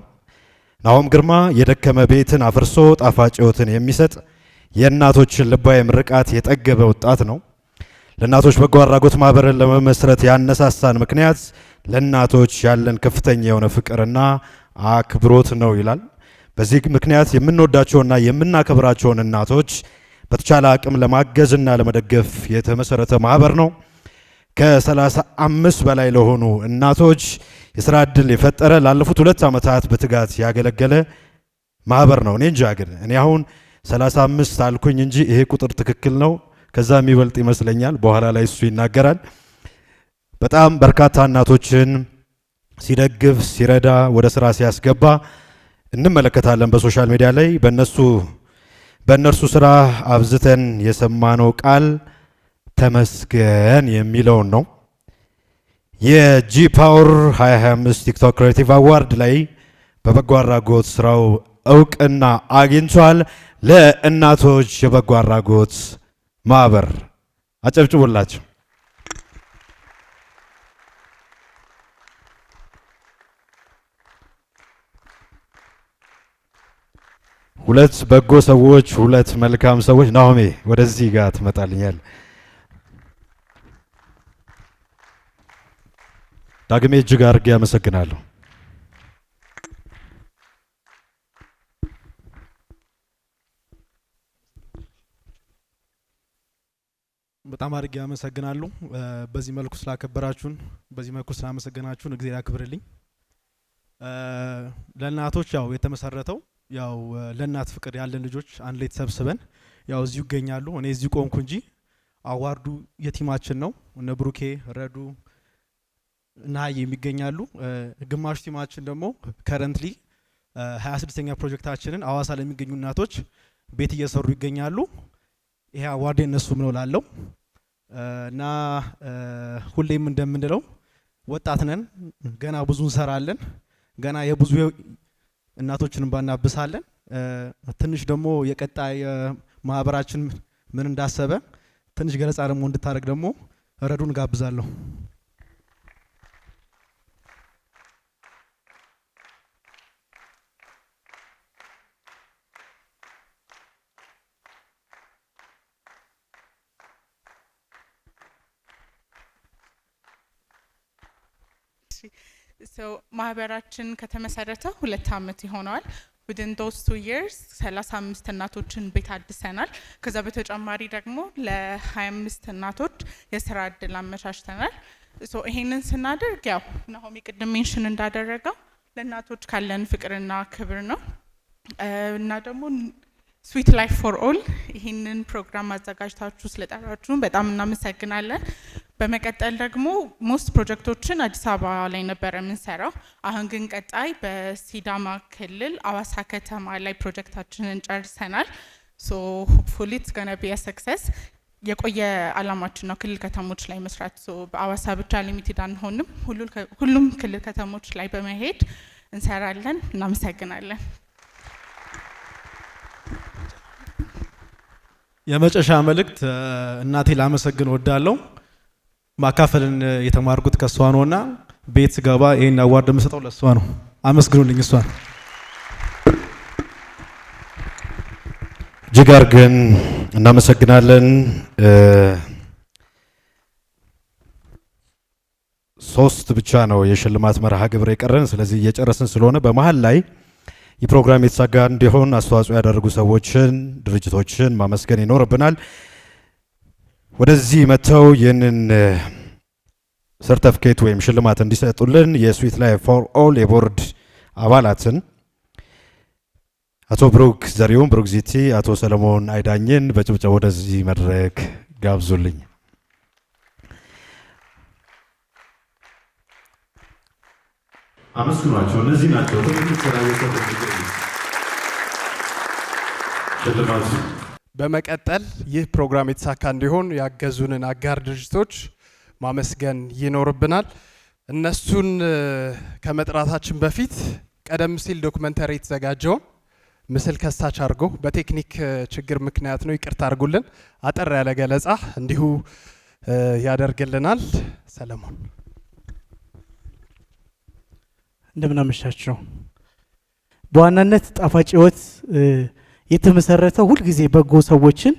ናሆም ግርማ የደከመ ቤትን አፍርሶ ጣፋጭ ሕይወትን የሚሰጥ የእናቶችን ልባዊ ምርቃት የጠገበ ወጣት ነው። ለእናቶች በጎ አድራጎት ማህበርን ለመመስረት ያነሳሳን ምክንያት ለእናቶች ያለን ከፍተኛ የሆነ ፍቅርና አክብሮት ነው ይላል። በዚህ ምክንያት የምንወዳቸውና የምናከብራቸውን እናቶች በተቻለ አቅም ለማገዝና ለመደገፍ የተመሰረተ ማህበር ነው። ከ35 በላይ ለሆኑ እናቶች የስራ ዕድል የፈጠረ ላለፉት 2 ዓመታት በትጋት ያገለገለ ማህበር ነው። እኔ እንጃ ግን እኔ አሁን 35 አልኩኝ እንጂ ይሄ ቁጥር ትክክል ነው፣ ከዛ የሚበልጥ ይመስለኛል። በኋላ ላይ እሱ ይናገራል። በጣም በርካታ እናቶችን ሲደግፍ ሲረዳ ወደ ስራ ሲያስገባ እንመለከታለን በሶሻል ሚዲያ ላይ። በእነርሱ ስራ አብዝተን የሰማነው ቃል ተመስገን የሚለውን ነው። የጂ ፓወር 2025 ቲክቶክ ክሬቲቭ አዋርድ ላይ በበጎ አድራጎት ስራው እውቅና አግኝቷል። ለእናቶች የበጎ አድራጎት ማህበር አጨብጭቡላቸው። ሁለት በጎ ሰዎች፣ ሁለት መልካም ሰዎች። ናሆሜ ወደዚህ ጋር ትመጣልኛል። ዳግሜ እጅግ አድርጌ አመሰግናለሁ። በጣም አድርጌ አመሰግናለሁ። በዚህ መልኩ ስላከበራችሁን፣ በዚህ መልኩ ስላመሰገናችሁን እግዚአብሔር ያክብርልኝ። ለእናቶች ያው የተመሰረተው ያው ለእናት ፍቅር ያለን ልጆች አንድ ላይ ተሰብስበን ያው እዚሁ ይገኛሉ። እኔ እዚሁ ቆንኩ እንጂ አዋርዱ የቲማችን ነው። እነ ብሩኬ ረዱ እና የሚገኛሉ። ግማሽ ቲማችን ደግሞ ከረንትሊ 26ኛ ፕሮጀክታችንን አዋሳ ለሚገኙ እናቶች ቤት እየሰሩ ይገኛሉ። ይሄ አዋርድ የነሱም ነው ላለው እና ሁሌም እንደምንለው ወጣት ነን፣ ገና ብዙ እንሰራለን፣ ገና የብዙ እናቶችን ባናብሳለን። ትንሽ ደግሞ የቀጣይ ማህበራችን ምን እንዳሰበ ትንሽ ገለጻ ደግሞ እንድታደርግ ደግሞ ረዱን ጋብዛለሁ። ማህበራችን ከተመሰረተ 2 ዓመት ይሆነዋል። within those 2 years 35 እናቶችን ቤት አድሰናል። ከዛ በተጨማሪ ደግሞ ለ25 እናቶች የስራ ዕድል አመቻችተናል። ይሄንን ስናደርግ ያው ናሆሚ ቅድም ሜንሽን እንዳደረገው ለእናቶች ካለን ፍቅርና ክብር ነው። እና ደግሞ ስዊት ላይፍ ፎር ኦል ይህንን ፕሮግራም አዘጋጅታችሁ ስለጠራችሁን በጣም እናመሰግናለን። በመቀጠል ደግሞ ሞስት ፕሮጀክቶችን አዲስ አበባ ላይ ነበረ የምንሰራው። አሁን ግን ቀጣይ በሲዳማ ክልል አዋሳ ከተማ ላይ ፕሮጀክታችንን ጨርሰናል። ሶ ሆፕፉሊ ኢትስ ጎና ቢ አ ሰክሰስ። የቆየ አላማችን ነው ክልል ከተሞች ላይ መስራት። ሶ በአዋሳ ብቻ ሊሚትድ አንሆንም፣ ሁሉም ክልል ከተሞች ላይ በመሄድ እንሰራለን። እናመሰግናለን። የመጨረሻ መልእክት እናቴ ላመሰግን ወዳለው ማካፈልን የተማርኩት ከሷ ነውና ቤት ስገባ ይሄን አዋርድ የምሰጠው ለሷ ነው። አመስግኑልኝ እሷን። እጅግ አድርገን እናመሰግናለን። ሶስት ብቻ ነው የሽልማት መርሃ ግብር የቀረን። ስለዚህ እየጨረስን ስለሆነ በመሀል ላይ የፕሮግራም የተሳካ እንዲሆን አስተዋጽኦ ያደረጉ ሰዎችን፣ ድርጅቶችን ማመስገን ይኖርብናል። ወደዚህ መጥተው ይህንን ሰርተፍኬት ወይም ሽልማት እንዲሰጡልን የስዊት ላይፍ ፎር ኦል የቦርድ አባላትን አቶ ብሩክ ዘሪሁን፣ ብሩክ ዚቲ፣ አቶ ሰለሞን አይዳኝን በጭብጨባ ወደዚህ መድረክ ጋብዙልኝ። አመስግኗቸው። እነዚህ ናቸው ትልቅ ስራ የሰሩ ሽልማቱ። በመቀጠል ይህ ፕሮግራም የተሳካ እንዲሆን ያገዙንን አጋር ድርጅቶች ማመስገን ይኖርብናል። እነሱን ከመጥራታችን በፊት ቀደም ሲል ዶክመንተሪ የተዘጋጀውን ምስል ከሳች አድርጎ በቴክኒክ ችግር ምክንያት ነው፣ ይቅርታ አድርጉልን፣ አጠር ያለ ገለጻ እንዲሁ ያደርግልናል። ሰለሞን እንደምን አመሻችሁ። በዋናነት ጣፋጭ ህይወት የተመሰረተው ሁልጊዜ በጎ ሰዎችን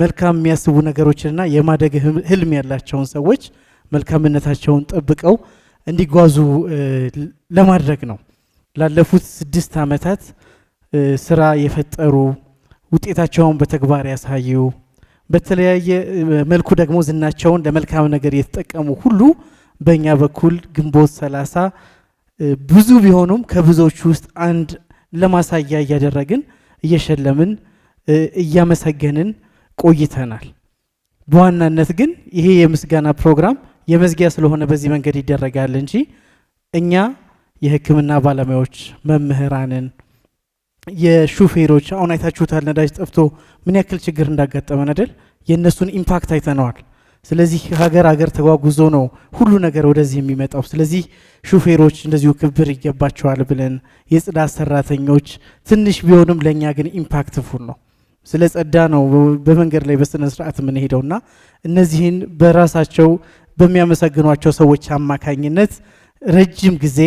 መልካም የሚያስቡ ነገሮችንና የማደግ ህልም ያላቸውን ሰዎች መልካምነታቸውን ጠብቀው እንዲጓዙ ለማድረግ ነው። ላለፉት 6 ዓመታት ስራ የፈጠሩ ውጤታቸውን በተግባር ያሳዩ በተለያየ መልኩ ደግሞ ዝናቸውን ለመልካም ነገር የተጠቀሙ ሁሉ በእኛ በኩል ግንቦት 30 ብዙ ቢሆኑም ከብዙዎቹ ውስጥ አንድ ለማሳያ እያደረግን እየሸለምን እያመሰገንን ቆይተናል። በዋናነት ግን ይሄ የምስጋና ፕሮግራም የመዝጊያ ስለሆነ በዚህ መንገድ ይደረጋል እንጂ እኛ የሕክምና ባለሙያዎች፣ መምህራንን፣ የሹፌሮች አሁን አይታችሁታል። ነዳጅ ጠፍቶ ምን ያክል ችግር እንዳጋጠመን አይደል? የእነሱን ኢምፓክት አይተነዋል። ስለዚህ ሀገር ተጓጉዞ ነው ሁሉ ነገር ወደዚህ የሚመጣው። ስለዚህ ሹፌሮች እንደዚሁ ክብር ይገባቸዋል ብለን የጽዳት ሰራተኞች ትንሽ ቢሆንም ለኛ ግን ኢምፓክትፉል ነው። ስለ ጸዳ ነው በመንገድ ላይ በስነ ስርዓት የምንሄደውና እነዚህን በራሳቸው በሚያመሰግኗቸው ሰዎች አማካኝነት ረጅም ጊዜ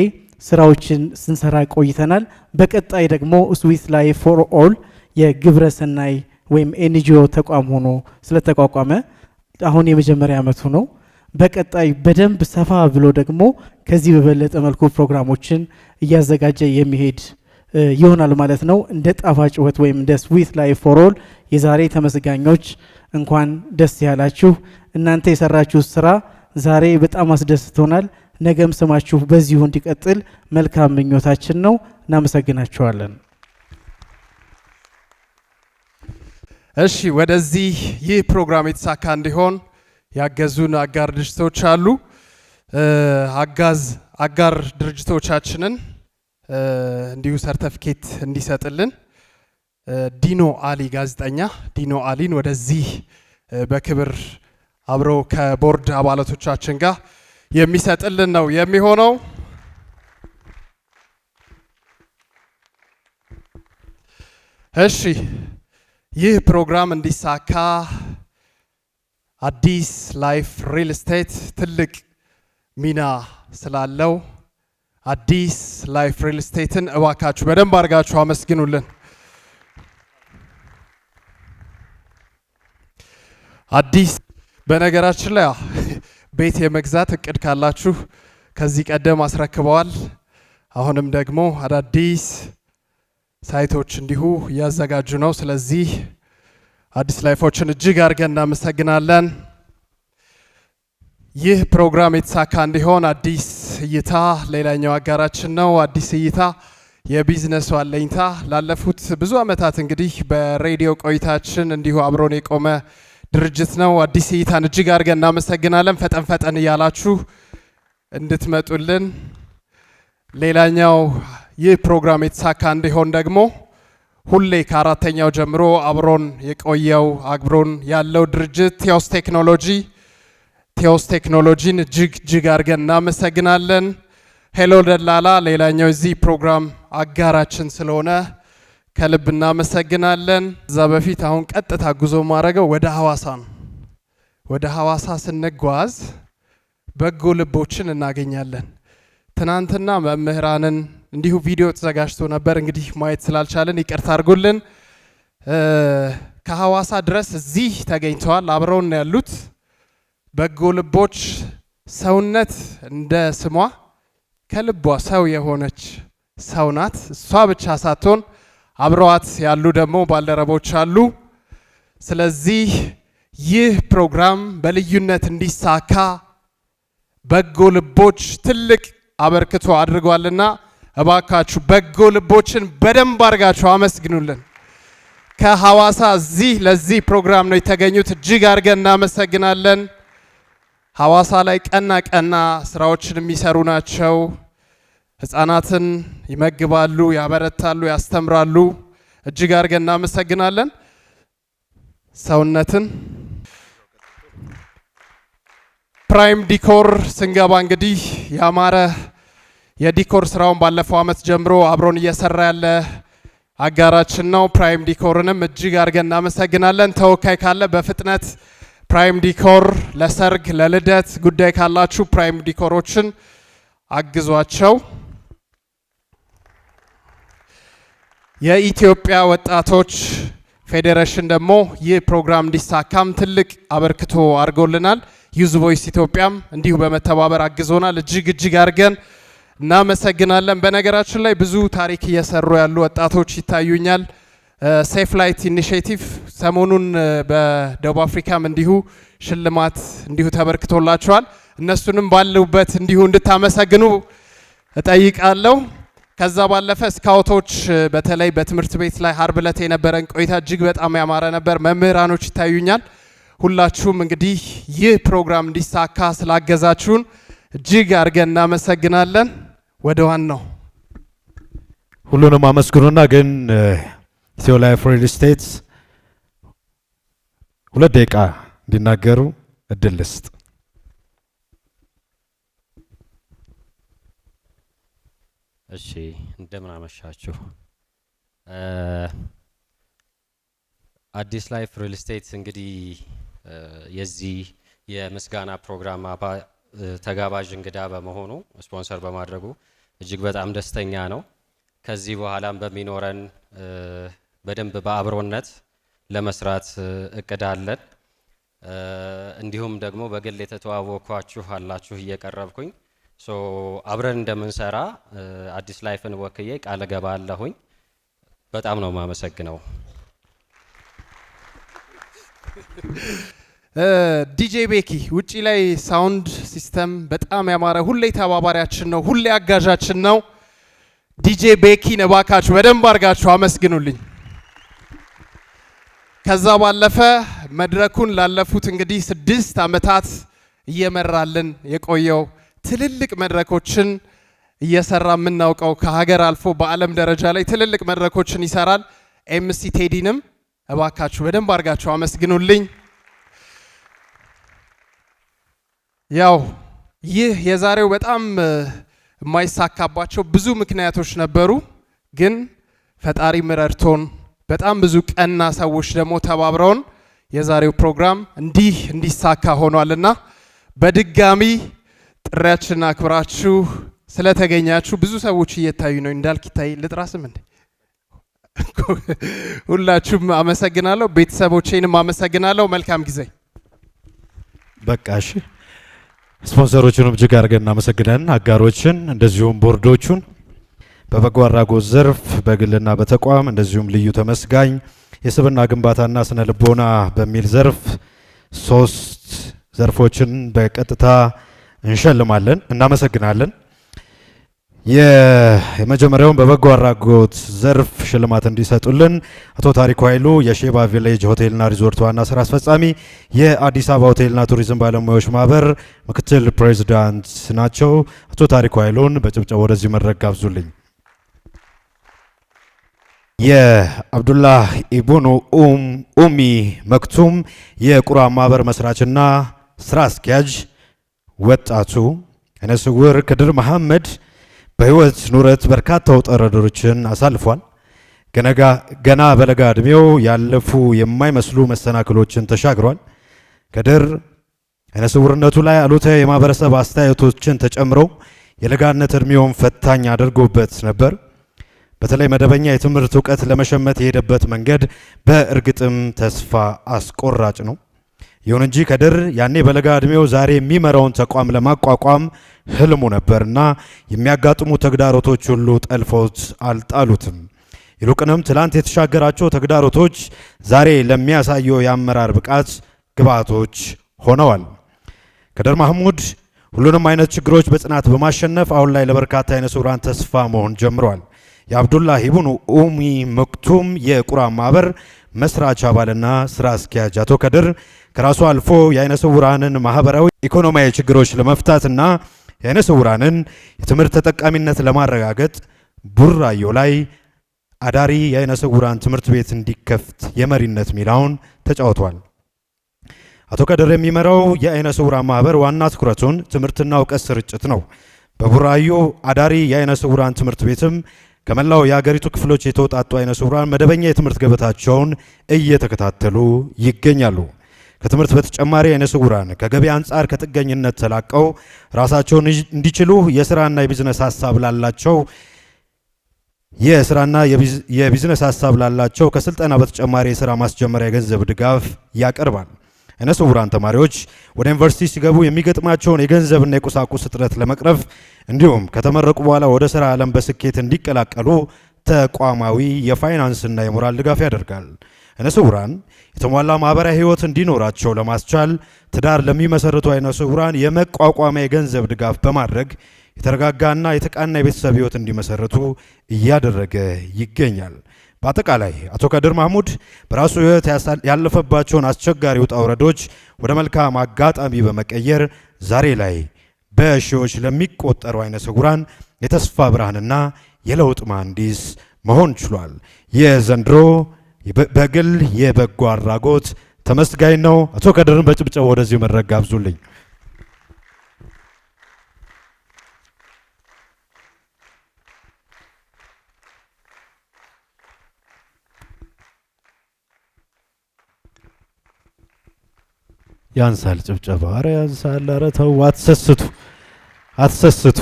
ስራዎችን ስንሰራ ቆይተናል። በቀጣይ ደግሞ ስዊት ላይፍ ፎር ኦል የግብረ ሰናይ ወይም ኤንጂኦ ተቋም ሆኖ ስለተቋቋመ አሁን የመጀመሪያ ዓመቱ ነው። በቀጣይ በደንብ ሰፋ ብሎ ደግሞ ከዚህ በበለጠ መልኩ ፕሮግራሞችን እያዘጋጀ የሚሄድ ይሆናል ማለት ነው። እንደ ጣፋጭ ህይወት ወይም እንደ ስዊት ላይፍ ፎር ኦል የዛሬ ተመስጋኞች እንኳን ደስ ያላችሁ። እናንተ የሰራችሁት ስራ ዛሬ በጣም አስደስቶናል። ነገም ስማችሁ በዚሁ እንዲቀጥል መልካም ምኞታችን ነው። እናመሰግናችኋለን። እሺ፣ ወደዚህ ይህ ፕሮግራም የተሳካ እንዲሆን ያገዙን አጋር ድርጅቶች አሉ። አጋር ድርጅቶቻችንን እንዲሁ ሰርተፊኬት እንዲሰጥልን ዲኖ አሊ ጋዜጠኛ ዲኖ አሊን ወደዚህ በክብር አብሮ ከቦርድ አባላቶቻችን ጋር የሚሰጥልን ነው የሚሆነው። እሺ፣ ይህ ፕሮግራም እንዲሳካ አዲስ ላይፍ ሪል ስቴት ትልቅ ሚና ስላለው አዲስ ላይፍ ሪል ስቴትን እባካችሁ በደንብ አድርጋችሁ አመስግኑልን። አዲስ በነገራችን ላይ ቤት የመግዛት እቅድ ካላችሁ ከዚህ ቀደም አስረክበዋል። አሁንም ደግሞ አዳዲስ ሳይቶች እንዲሁ እያዘጋጁ ነው። ስለዚህ አዲስ ላይፎችን እጅግ አድርገን እናመሰግናለን። ይህ ፕሮግራም የተሳካ እንዲሆን አዲስ እይታ ሌላኛው አጋራችን ነው። አዲስ እይታ የቢዝነሱ አለኝታ ላለፉት ብዙ አመታት እንግዲህ በሬዲዮ ቆይታችን እንዲሁ አብሮን የቆመ ድርጅት ነው። አዲስ እይታን እጅግ አድርገን እናመሰግናለን። ፈጠን ፈጠን እያላችሁ እንድትመጡልን። ሌላኛው ይህ ፕሮግራም የተሳካ እንዲሆን ደግሞ ሁሌ ከአራተኛው ጀምሮ አብሮን የቆየው አብሮን ያለው ድርጅት ቴዎስ ቴክኖሎጂ ቴዎስ ቴክኖሎጂን እጅግ አድርገን እናመሰግናለን። ሄሎ ደላላ ሌላኛው እዚህ ፕሮግራም አጋራችን ስለሆነ ከልብ እናመሰግናለን። እዛ በፊት አሁን ቀጥታ ጉዞ ማድረገው ወደ ሐዋሳ ነው። ወደ ሐዋሳ ስንጓዝ በጎ ልቦችን እናገኛለን። ትናንትና መምህራንን እንዲሁ ቪዲዮ ተዘጋጅቶ ነበር፣ እንግዲህ ማየት ስላልቻለን ይቅርታ አድርጉልን። ከሐዋሳ ድረስ እዚህ ተገኝተዋል፣ አብረውን ያሉት በጎ ልቦች። ሰውነት እንደ ስሟ ከልቧ ሰው የሆነች ሰው ናት። እሷ ብቻ ሳትሆን አብረዋት ያሉ ደግሞ ባልደረቦች አሉ። ስለዚህ ይህ ፕሮግራም በልዩነት እንዲሳካ በጎ ልቦች ትልቅ አበርክቶ አድርጓልና እባካችሁ በጎ ልቦችን በደንብ አድርጋችሁ አመስግኑልን። ከሐዋሳ እዚህ ለዚህ ፕሮግራም ነው የተገኙት። እጅግ አድርገን እናመሰግናለን። ሐዋሳ ላይ ቀና ስራዎችን የሚሰሩ ናቸው። ህፃናትን ይመግባሉ፣ ያበረታሉ፣ ያስተምራሉ። እጅግ አድርገን እናመሰግናለን። ሰውነትን ፕራይም ዲኮር ስንገባ እንግዲህ ያማረ የዲኮር ስራውን ባለፈው አመት ጀምሮ አብሮን እየሰራ ያለ አጋራችን ነው። ፕራይም ዲኮርንም እጅግ አድርገን እናመሰግናለን። ተወካይ ካለ በፍጥነት ፕራይም ዲኮር ለሰርግ ለልደት ጉዳይ ካላችሁ ፕራይም ዲኮሮችን አግዟቸው። የኢትዮጵያ ወጣቶች ፌዴሬሽን ደግሞ ይህ ፕሮግራም እንዲሳካም ትልቅ አበርክቶ አድርጎልናል። ዩዝ ቮይስ ኢትዮጵያም እንዲሁ በመተባበር አግዞናል። እጅግ አድርገን እናመሰግናለን። በነገራችን ላይ ብዙ ታሪክ እየሰሩ ያሉ ወጣቶች ይታዩኛል። ሴፍ ላይት ኢኒሼቲቭ ሰሞኑን በደቡብ አፍሪካም እንዲሁ ሽልማት እንዲሁ ተበርክቶላቸዋል። እነሱንም ባሉበት እንዲሁ እንድታመሰግኑ እጠይቃለሁ። ከዛ ባለፈ ስካውቶች በተለይ በትምህርት ቤት ላይ ሀርብ ዕለት የነበረን ቆይታ እጅግ በጣም ያማረ ነበር። መምህራኖች ይታዩኛል። ሁላችሁም እንግዲህ ይህ ፕሮግራም እንዲሳካ ስላገዛችሁን እጅግ አድርገን እናመሰግናለን። ወደ ዋናው ሁሉንም አመስግኑና ግን ኢትዮ ላይፍ ሪል ስቴት 2 ደቂቃ እንዲናገሩ እድል ልስጥ። እሺ እንደምን አመሻችሁ። አዲስ ላይፍ ሪል ስቴት እንግዲህ የዚህ የምስጋና ፕሮግራም ተጋባዥ እንግዳ በመሆኑ ስፖንሰር በማድረጉ እጅግ በጣም ደስተኛ ነው። ከዚህ በኋላም በሚኖረን በደንብ በአብሮነት ለመስራት እቅድ አለን። እንዲሁም ደግሞ በግል የተተዋወቅኳችሁ አላችሁ እየቀረብኩኝ አብረን እንደምንሰራ አዲስ ላይፍን ወክዬ ቃል እገባለሁኝ። በጣም ነው የማመሰግነው። ዲጄ ቤኪ ውጪ ላይ ሳውንድ ሲስተም በጣም ያማረ ሁሌ ተባባሪያችን ነው፣ ሁሌ አጋዣችን ነው። ዲጄ ቤኪን እባካችሁ በደንብ አድርጋችሁ አመስግኑልኝ። ከዛ ባለፈ መድረኩን ላለፉት እንግዲህ 6 አመታት እየመራልን የቆየው ትልልቅ መድረኮችን እየሰራ የምናውቀው ከሀገር አልፎ በዓለም ደረጃ ላይ ትልልቅ መድረኮችን ይሰራል። ኤምሲ ቴዲንም እባካችሁ በደንብ አድርጋችሁ አመስግኑልኝ። ያው ይህ የዛሬው በጣም የማይሳካባቸው ብዙ ምክንያቶች ነበሩ፣ ግን ፈጣሪ ምረድቶን በጣም ብዙ ቀና ሰዎች ደግሞ ተባብረውን የዛሬው ፕሮግራም እንዲሳካ ሆኗልና በድጋሚ ጥሪያችንን አክብራችሁ ስለተገኛችሁ ብዙ ሰዎች እየታዩ ነው። እንዳልክ ይታይ ልጥራስም እንዴ ሁላችሁም አመሰግናለሁ። ቤተሰቦቼንም አመሰግናለሁ። መልካም ጊዜ። በቃ እሺ፣ ስፖንሰሮቹንም እጅግ አድርገን እናመሰግናለን። አጋሮችን እንደዚሁም ቦርዶቹን በበጎ አድራጎት ዘርፍ በግልና በተቋም እንደዚሁም ልዩ ተመስጋኝ የስብዕና ግንባታና ስነ ልቦና በሚል ዘርፍ 3 ዘርፎችን በቀጥታ እንሸልማለን። እናመሰግናለን። የመጀመሪያውን በበጎ አድራጎት ዘርፍ ሽልማት እንዲሰጡልን አቶ ታሪኩ ኃይሉ የሼባ ቪሌጅ ሆቴልና ሪዞርት ዋና ስራ አስፈጻሚ፣ የአዲስ አበባ ሆቴልና ቱሪዝም ባለሙያዎች ማህበር ምክትል ፕሬዚዳንት ናቸው። አቶ ታሪኩ ኃይሉን በጭብጨባ ወደዚህ መድረክ ጋብዙልኝ። የአብዱላህ ኢብኑ ኡሚ መክቱም የቁራ ማህበር መስራችና ስራ አስኪያጅ ወጣቱ አይነ ስውር ክድር መሐመድ በህይወት ኑረት በርካታ ውጣ ውረዶችን አሳልፏል። ገና በለጋ እድሜው ያለፉ የማይመስሉ መሰናክሎችን ተሻግሯል። ከድር አይነ ስውርነቱ ላይ አሉታዊ የማህበረሰብ አስተያየቶችን ተጨምረው የለጋነት እድሜውን ፈታኝ አድርጎበት ነበር። በተለይ መደበኛ የትምህርት እውቀት ለመሸመት የሄደበት መንገድ በእርግጥም ተስፋ አስቆራጭ ነው። ይሁን እንጂ ከድር ያኔ በለጋ እድሜው ዛሬ የሚመራውን ተቋም ለማቋቋም ህልሙ ነበርና የሚያጋጥሙ ተግዳሮቶች ሁሉ ጠልፈውት አልጣሉትም። ይልቁንም ትላንት የተሻገራቸው ተግዳሮቶች ዛሬ ለሚያሳየው የአመራር ብቃት ግብዓቶች ሆነዋል። ከድር ማህሙድ ሁሉንም አይነት ችግሮች በጽናት በማሸነፍ አሁን ላይ ለበርካታ አይነ ስውራን ተስፋ መሆን ጀምረዋል። የአብዱላህ ኢብኑ ኡሚ መክቱም የቁራ ማህበር መስራች አባልና ስራ አስኪያጅ አቶ ከድር ከራሱ አልፎ የአይነ ስውራንን ማህበራዊ ኢኮኖሚያዊ ችግሮች ለመፍታትና የአይነ ስውራንን የትምህርት ተጠቃሚነት ለማረጋገጥ ቡራዮ ላይ አዳሪ የአይነ ስውራን ትምህርት ቤት እንዲከፍት የመሪነት ሚናውን ተጫውቷል። አቶ ከድር የሚመራው የአይነ ስውራን ማህበር ዋና ትኩረቱን ትምህርትና እውቀት ስርጭት ነው። በቡራዮ አዳሪ የአይነ ስውራን ትምህርት ቤትም ከመላው የሀገሪቱ ክፍሎች የተውጣጡ አይነ ስውራን መደበኛ የትምህርት ገበታቸውን እየተከታተሉ ይገኛሉ። ከትምህርት በተጨማሪ አይነ ስውራን ከገበያ አንጻር ከጥገኝነት ተላቀው ራሳቸውን እንዲችሉ የስራና የቢዝነስ ሀሳብ ላላቸው ከስልጠና በተጨማሪ የስራ ማስጀመሪያ የገንዘብ ድጋፍ ያቀርባል። አይነ ስውራን ተማሪዎች ወደ ዩኒቨርሲቲ ሲገቡ የሚገጥማቸውን የገንዘብና የቁሳቁስ እጥረት ለመቅረፍ እንዲሁም ከተመረቁ በኋላ ወደ ስራ ዓለም በስኬት እንዲቀላቀሉ ተቋማዊ የፋይናንስና የሞራል ድጋፍ ያደርጋል። አይነ ስውራን የተሟላ ማህበራዊ ህይወት እንዲኖራቸው ለማስቻል ትዳር ለሚመሰርቱ አይነ ስውራን የመቋቋሚያ የገንዘብ ድጋፍ በማድረግ የተረጋጋና የተቃና የቤተሰብ ህይወት እንዲመሰርቱ እያደረገ ይገኛል። በአጠቃላይ አቶ ከድር ማህሙድ በራሱ ህይወት ያለፈባቸውን አስቸጋሪ ውጣ ውረዶች ወደ መልካም አጋጣሚ በመቀየር ዛሬ ላይ በሺዎች ለሚቆጠሩ አይነ ስውራን የተስፋ ብርሃንና የለውጥ መሐንዲስ መሆን ችሏል። የዘንድሮ በግል የበጎ አድራጎት ተመስጋኝ ነው። አቶ ከድርን በጭብጨባ ወደዚህ መድረክ ጋብዙልኝ። ያንሳል ጭብጨባ። ኧረ ያንሳል። ኧረ ተው፣ አትሰስቱ።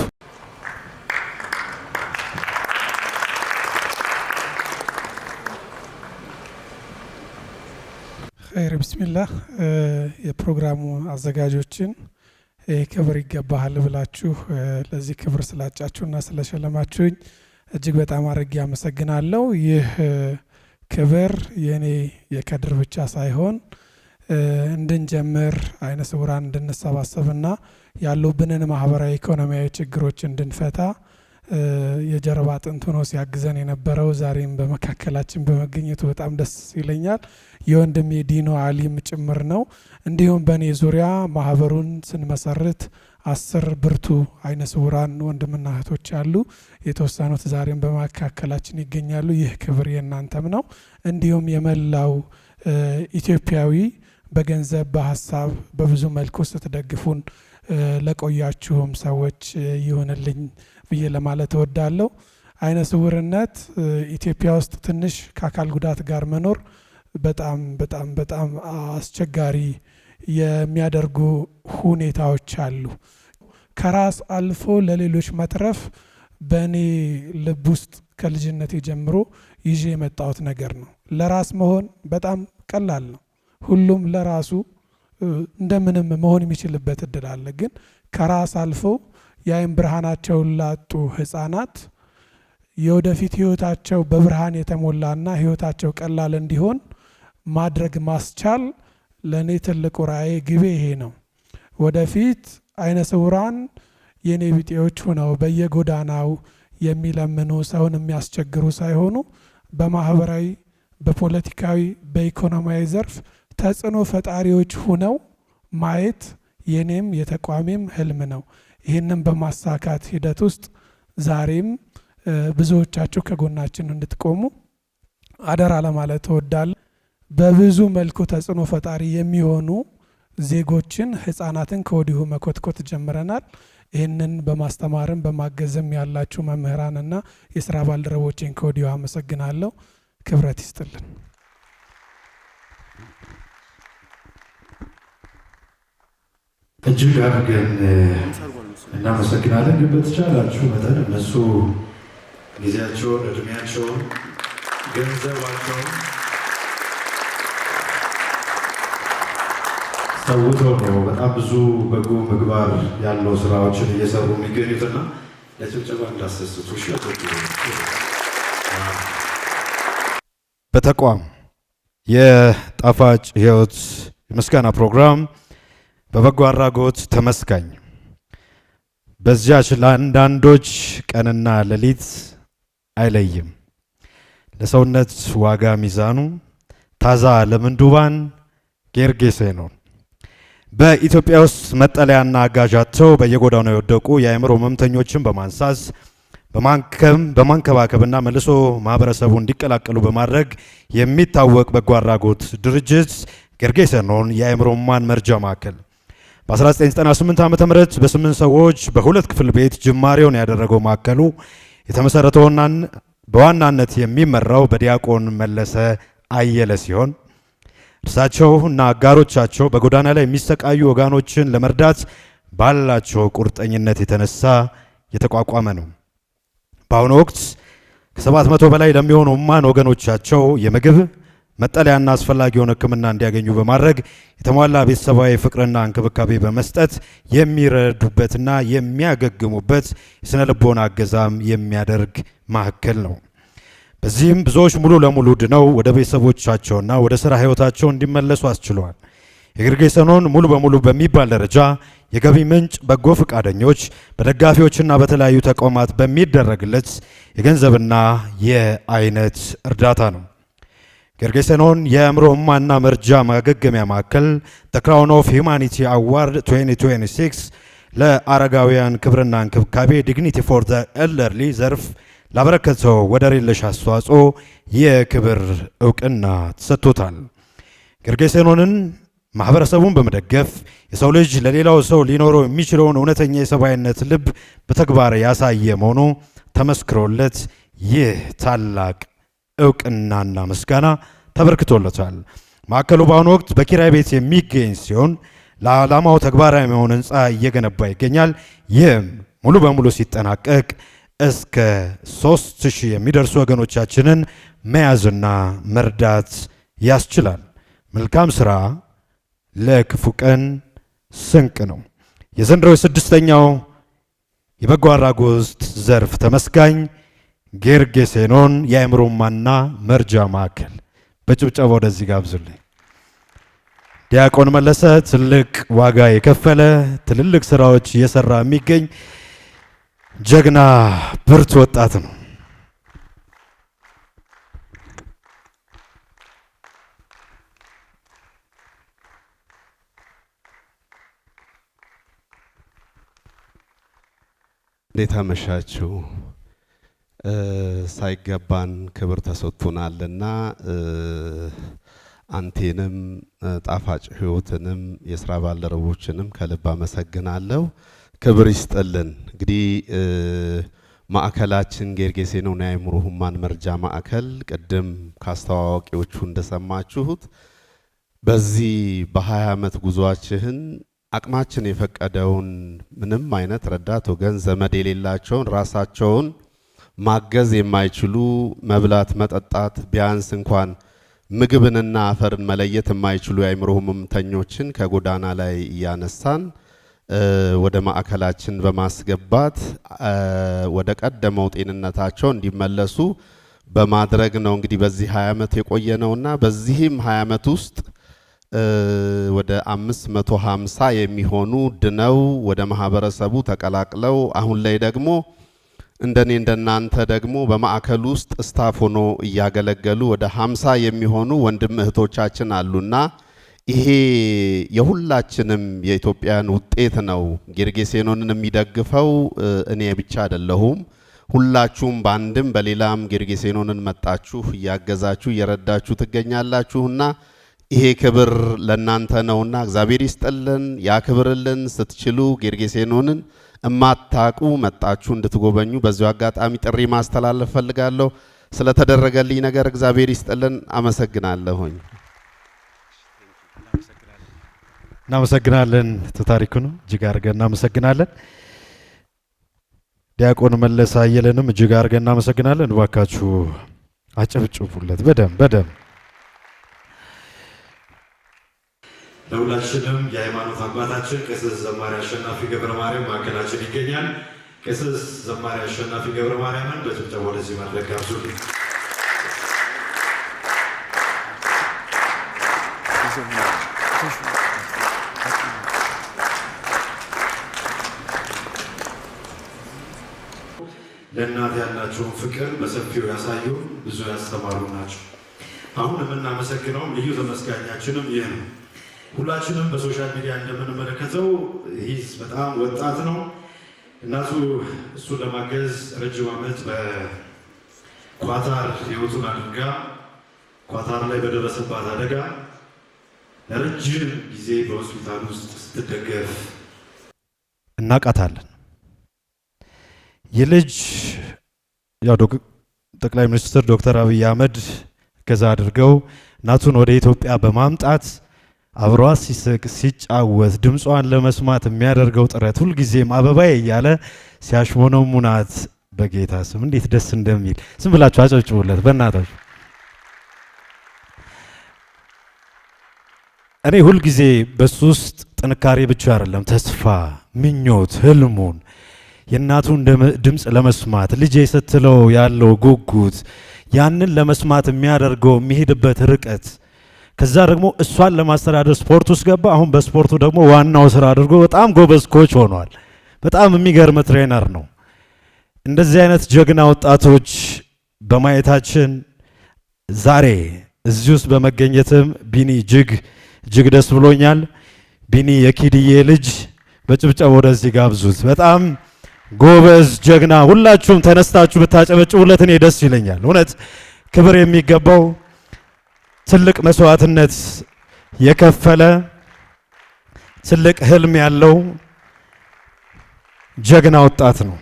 ኸይር ቢስሚላህ። የፕሮግራሙ አዘጋጆችን ክብር ይገባሃል ብላችሁ ለዚህ ክብር ስላጫችሁና ስለሸለማችሁኝ እጅግ በጣም አድርጌ አመሰግናለሁ። ይህ ክብር የኔ የከድር ብቻ ሳይሆን እንድንጀምር አይነ ስውራን እንድንሰባሰብና ያሉብንን ማህበራዊ ኢኮኖሚያዊ ችግሮች እንድንፈታ የጀርባ አጥንት ሆኖ ሲያግዘን የነበረው ዛሬም በመካከላችን በመገኘቱ በጣም ደስ ይለኛል። የወንድሜ ዲኖ አሊም ጭምር ነው። እንዲሁም በእኔ ዙሪያ ማህበሩን ስንመሰርት 10 ብርቱ አይነ ስውራን ወንድምና እህቶች አሉ። የተወሰኑት ዛሬም በመካከላችን ይገኛሉ። ይህ ክብር የእናንተም ነው። እንዲሁም የመላው ኢትዮጵያዊ በገንዘብ በሀሳብ በብዙ መልኩ ስትደግፉን ለቆያችሁም ሰዎች ይሁንልኝ ብዬ ለማለት እወዳለሁ። አይነ ስውርነት ኢትዮጵያ ውስጥ ትንሽ ከአካል ጉዳት ጋር መኖር በጣም በጣም በጣም አስቸጋሪ የሚያደርጉ ሁኔታዎች አሉ። ከራስ አልፎ ለሌሎች መትረፍ በእኔ ልብ ውስጥ ከልጅነቴ ጀምሮ ይዤ የመጣሁት ነገር ነው። ለራስ መሆን በጣም ቀላል ነው። ሁሉም ለራሱ እንደምንም መሆን የሚችልበት እድል አለ። ግን ከራስ አልፎ የአይን ብርሃናቸውን ላጡ ህፃናት የወደፊት ህይወታቸው በብርሃን የተሞላና ህይወታቸው ቀላል እንዲሆን ማድረግ ማስቻል ለእኔ ትልቁ ራዕይ ግቤ ይሄ ነው። ወደፊት አይነ ስውራን የኔ ቢጤዎች ሆነው በየጎዳናው የሚለምኑ ሰውን የሚያስቸግሩ ሳይሆኑ በማህበራዊ፣ በፖለቲካዊ፣ በኢኮኖሚያዊ ዘርፍ ተጽዕኖ ፈጣሪዎች ሆነው ማየት የኔም የተቋሜም ህልም ነው። ይህንን በማሳካት ሂደት ውስጥ ዛሬም ብዙዎቻችሁ ከጎናችን እንድትቆሙ አደራ ለማለት እወዳለሁ። በብዙ መልኩ ተጽዕኖ ፈጣሪ የሚሆኑ ዜጎችን፣ ህፃናትን ከወዲሁ መኮትኮት ጀምረናል። ይህንን በማስተማርም በማገዝም ያላችሁ መምህራንና የስራ ባልደረቦችን ከወዲሁ አመሰግናለሁ። ክብረት ይስጥልን። እጅግ አድርገን እናመሰግናለን። ግን በተቻላችሁ መጠን እነሱ ጊዜያቸውን፣ እድሜያቸውን፣ ገንዘባቸውን ሰውተው ነው በጣም ብዙ በጎ ምግባር ያለው ስራዎችን እየሰሩ የሚገኙትና ለጭብጨባ እንዳሰስቱ በተቋም የጣፋጭ ህይወት የምስጋና ፕሮግራም በበጎ አድራጎት ተመስጋኝ በዚያች ለአንዳንዶች ቀንና ሌሊት አይለይም ለሰውነት ዋጋ ሚዛኑ ታዛ ለምንዱባን ጌርጌሴኖን በኢትዮጵያ ውስጥ መጠለያና አጋዣቸው በየጎዳናው የወደቁ የአእምሮ ህመምተኞችን በማንሳት በማንከባከብና መልሶ ማህበረሰቡ እንዲቀላቀሉ በማድረግ የሚታወቅ በጎ አድራጎት ድርጅት ጌርጌሴኖን የአእምሮ ህሙማን መርጃ ማዕከል በ1998 ዓ.ም በ8 ሰዎች በሁለት ክፍል ቤት ጅማሬውን ያደረገው ማዕከሉ የተመሰረተውና በዋናነት የሚመራው በዲያቆን መለሰ አየለ ሲሆን እርሳቸውና አጋሮቻቸው በጎዳና ላይ የሚሰቃዩ ወገኖችን ለመርዳት ባላቸው ቁርጠኝነት የተነሳ የተቋቋመ ነው። በአሁኑ ወቅት ከ700 በላይ ለሚሆኑ ህሙማን ወገኖቻቸው የምግብ መጠለያና አስፈላጊ የሆነ ሕክምና እንዲያገኙ በማድረግ የተሟላ ቤተሰባዊ ፍቅርና እንክብካቤ በመስጠት የሚረዱበትና የሚያገግሙበት የስነ ልቦና እገዛም የሚያደርግ ማዕከል ነው። በዚህም ብዙዎች ሙሉ ለሙሉ ድነው ወደ ቤተሰቦቻቸውና ወደ ስራ ህይወታቸው እንዲመለሱ አስችሏል። የጌርጌሴኖን ሙሉ በሙሉ በሚባል ደረጃ የገቢ ምንጭ በጎ ፈቃደኞች በደጋፊዎችና በተለያዩ ተቋማት በሚደረግለት የገንዘብና የአይነት እርዳታ ነው። ጌርጌሴኖን የአእምሮ ህሙማንና መርጃ ማገገሚያ ማዕከል ዘ ክራውን ኦፍ ሂውማኒቲ አዋርድ 2026 ለአረጋውያን ክብርና እንክብካቤ ዲግኒቲ ፎር ዘ ኤልደርሊ ዘርፍ ላበረከተው ወደር የለሽ አስተዋጽኦ የክብር እውቅና ተሰጥቶታል። ጌርጌሴኖንን ማህበረሰቡን በመደገፍ የሰው ልጅ ለሌላው ሰው ሊኖረው የሚችለውን እውነተኛ የሰብአዊነት ልብ በተግባር ያሳየ መሆኑ ተመስክሮለት ይህ ታላቅ እውቅናና ምስጋና ተበርክቶለታል። ማዕከሉ በአሁኑ ወቅት በኪራይ ቤት የሚገኝ ሲሆን ለዓላማው ተግባራዊ የሆነ ህንፃ እየገነባ ይገኛል። ይህም ሙሉ በሙሉ ሲጠናቀቅ እስከ 3000 የሚደርሱ ወገኖቻችንን መያዝና መርዳት ያስችላል። መልካም ስራ ለክፉ ቀን ስንቅ ነው። የዘንድሮው 6ኛው የበጎ አድራጎት ዘርፍ ተመስጋኝ ጌርጌሴኖን የአእምሮ ህሙማንና መርጃ ማዕከል በጭብጨባ ወደዚህ ጋብዙልኝ። ዲያቆን መለሰ ትልቅ ዋጋ የከፈለ ትልልቅ ስራዎች እየሰራ የሚገኝ ጀግና ብርቱ ወጣት ነው። እንዴት አመሻችሁ? ሳይገባን ክብር ተሰጥቶናልና አንቴንም ጣፋጭ ህይወትንም የስራ ባልደረቦችንም ከልብ አመሰግናለሁ። ክብር ይስጥልን። እንግዲህ ማዕከላችን ጌርጌሴኖን የአእምሮ ህሙማን መርጃ ማዕከል ቅድም ካስተዋዋቂዎቹ እንደሰማችሁት በዚህ በ20 ዓመት ጉዟችን አቅማችን የፈቀደውን ምንም አይነት ረዳት ወገን ዘመድ የሌላቸውን ራሳቸውን ማገዝ የማይችሉ መብላት መጠጣት ቢያንስ እንኳን ምግብንና አፈርን መለየት የማይችሉ የአእምሮ ህመምተኞችን ከጎዳና ላይ እያነሳን ወደ ማዕከላችን በማስገባት ወደ ቀደመው ጤንነታቸው እንዲመለሱ በማድረግ ነው እንግዲህ በዚህ 20 ዓመት የቆየ ነውና በዚህም 20 ዓመት ውስጥ ወደ 550 የሚሆኑ ድነው ወደ ማህበረሰቡ ተቀላቅለው አሁን ላይ ደግሞ እንደኔ እንደናንተ ደግሞ በማዕከል ውስጥ ስታፍ ሆኖ እያገለገሉ ወደ 50 የሚሆኑ ወንድም እህቶቻችን አሉና ይሄ የሁላችንም የኢትዮጵያን ውጤት ነው። ጌርጌሴኖንን የሚደግፈው እኔ ብቻ አይደለሁም። ሁላችሁም በአንድም በሌላም ጌርጌሴኖንን መጣችሁ እያገዛችሁ እየረዳችሁ ትገኛላችሁና ይሄ ክብር ለናንተ ነውና እግዚአብሔር ይስጥልን ያክብርልን። ስትችሉ ጌርጌሴኖንን እማታቁ መጣችሁ እንድትጎበኙ በዚሁ አጋጣሚ ጥሪ ማስተላለፍ ፈልጋለሁ። ስለተደረገልኝ ነገር እግዚአብሔር ይስጥልን። አመሰግናለሁኝ። እናመሰግናለን። ታሪኩን እጅግ አድርገን እናመሰግናለን። ዲያቆን መለስ አየለንም እጅግ አድርገን እናመሰግናለን። እባካችሁ አጨብጭቡለት በደም ለሁላችንም የሃይማኖት አባታችን ቀሲስ ዘማሪ አሸናፊ ገብረ ማርያም ማዕከላችን ይገኛል። ቀሲስ ዘማሪ አሸናፊ ገብረ ማርያምን በጭብጨባ ወደዚህ መድረክ ጋብዙልኝ። ለእናት ያላቸውን ፍቅር በሰፊው ያሳዩ ብዙ ያስተማሩ ናቸው። አሁን የምናመሰግነው ልዩ ተመስጋኛችንም ይህ ነው። ሁላችንም በሶሻል ሚዲያ እንደምንመለከተው ይህ በጣም ወጣት ነው። እናቱ እሱን ለማገዝ ረጅም ዓመት በኳታር ህይወቱን አድርጋ ኳታር ላይ በደረሰባት አደጋ ለረጅም ጊዜ በሆስፒታል ውስጥ ስትደገፍ እናቃታለን። የልጅ ያው ጠቅላይ ሚኒስትር ዶክተር አብይ አህመድ ከዛ አድርገው እናቱን ወደ ኢትዮጵያ በማምጣት አብሯ ሲስቅ ሲጫወት ድምጿን ለመስማት የሚያደርገው ጥረት ሁልጊዜም አበባዬ እያለ ሲያሽሞነሙናት በጌታ ስም እንዴት ደስ እንደሚል ዝም ብላችሁ አጨብጭቡለት በእናታችሁ። እኔ ሁልጊዜ በሱ ውስጥ ጥንካሬ ብቻ አይደለም ተስፋ፣ ምኞት፣ ህልሙን የእናቱን ድምፅ ለመስማት ልጄ ስትለው ያለው ጉጉት ያንን ለመስማት የሚያደርገው የሚሄድበት ርቀት ከዛ ደግሞ እሷን ለማስተዳደር ስፖርት ውስጥ ገባ። አሁን በስፖርቱ ደግሞ ዋናው ስራ አድርጎ በጣም ጎበዝ ኮች ሆኗል። በጣም የሚገርም ትሬነር ነው። እንደዚህ አይነት ጀግና ወጣቶች በማየታችን ዛሬ እዚህ ውስጥ በመገኘትም ቢኒ እጅግ ደስ ብሎኛል። ቢኒ የኪድዬ ልጅ በጭብጨባ ወደዚህ ጋብዙት። በጣም ጎበዝ ጀግና፣ ሁላችሁም ተነስታችሁ ብታጨበጭቡለት እኔ ደስ ይለኛል። እውነት ክብር የሚገባው ትልቅ መስዋዕትነት የከፈለ ትልቅ ህልም ያለው ጀግና ወጣት ነው።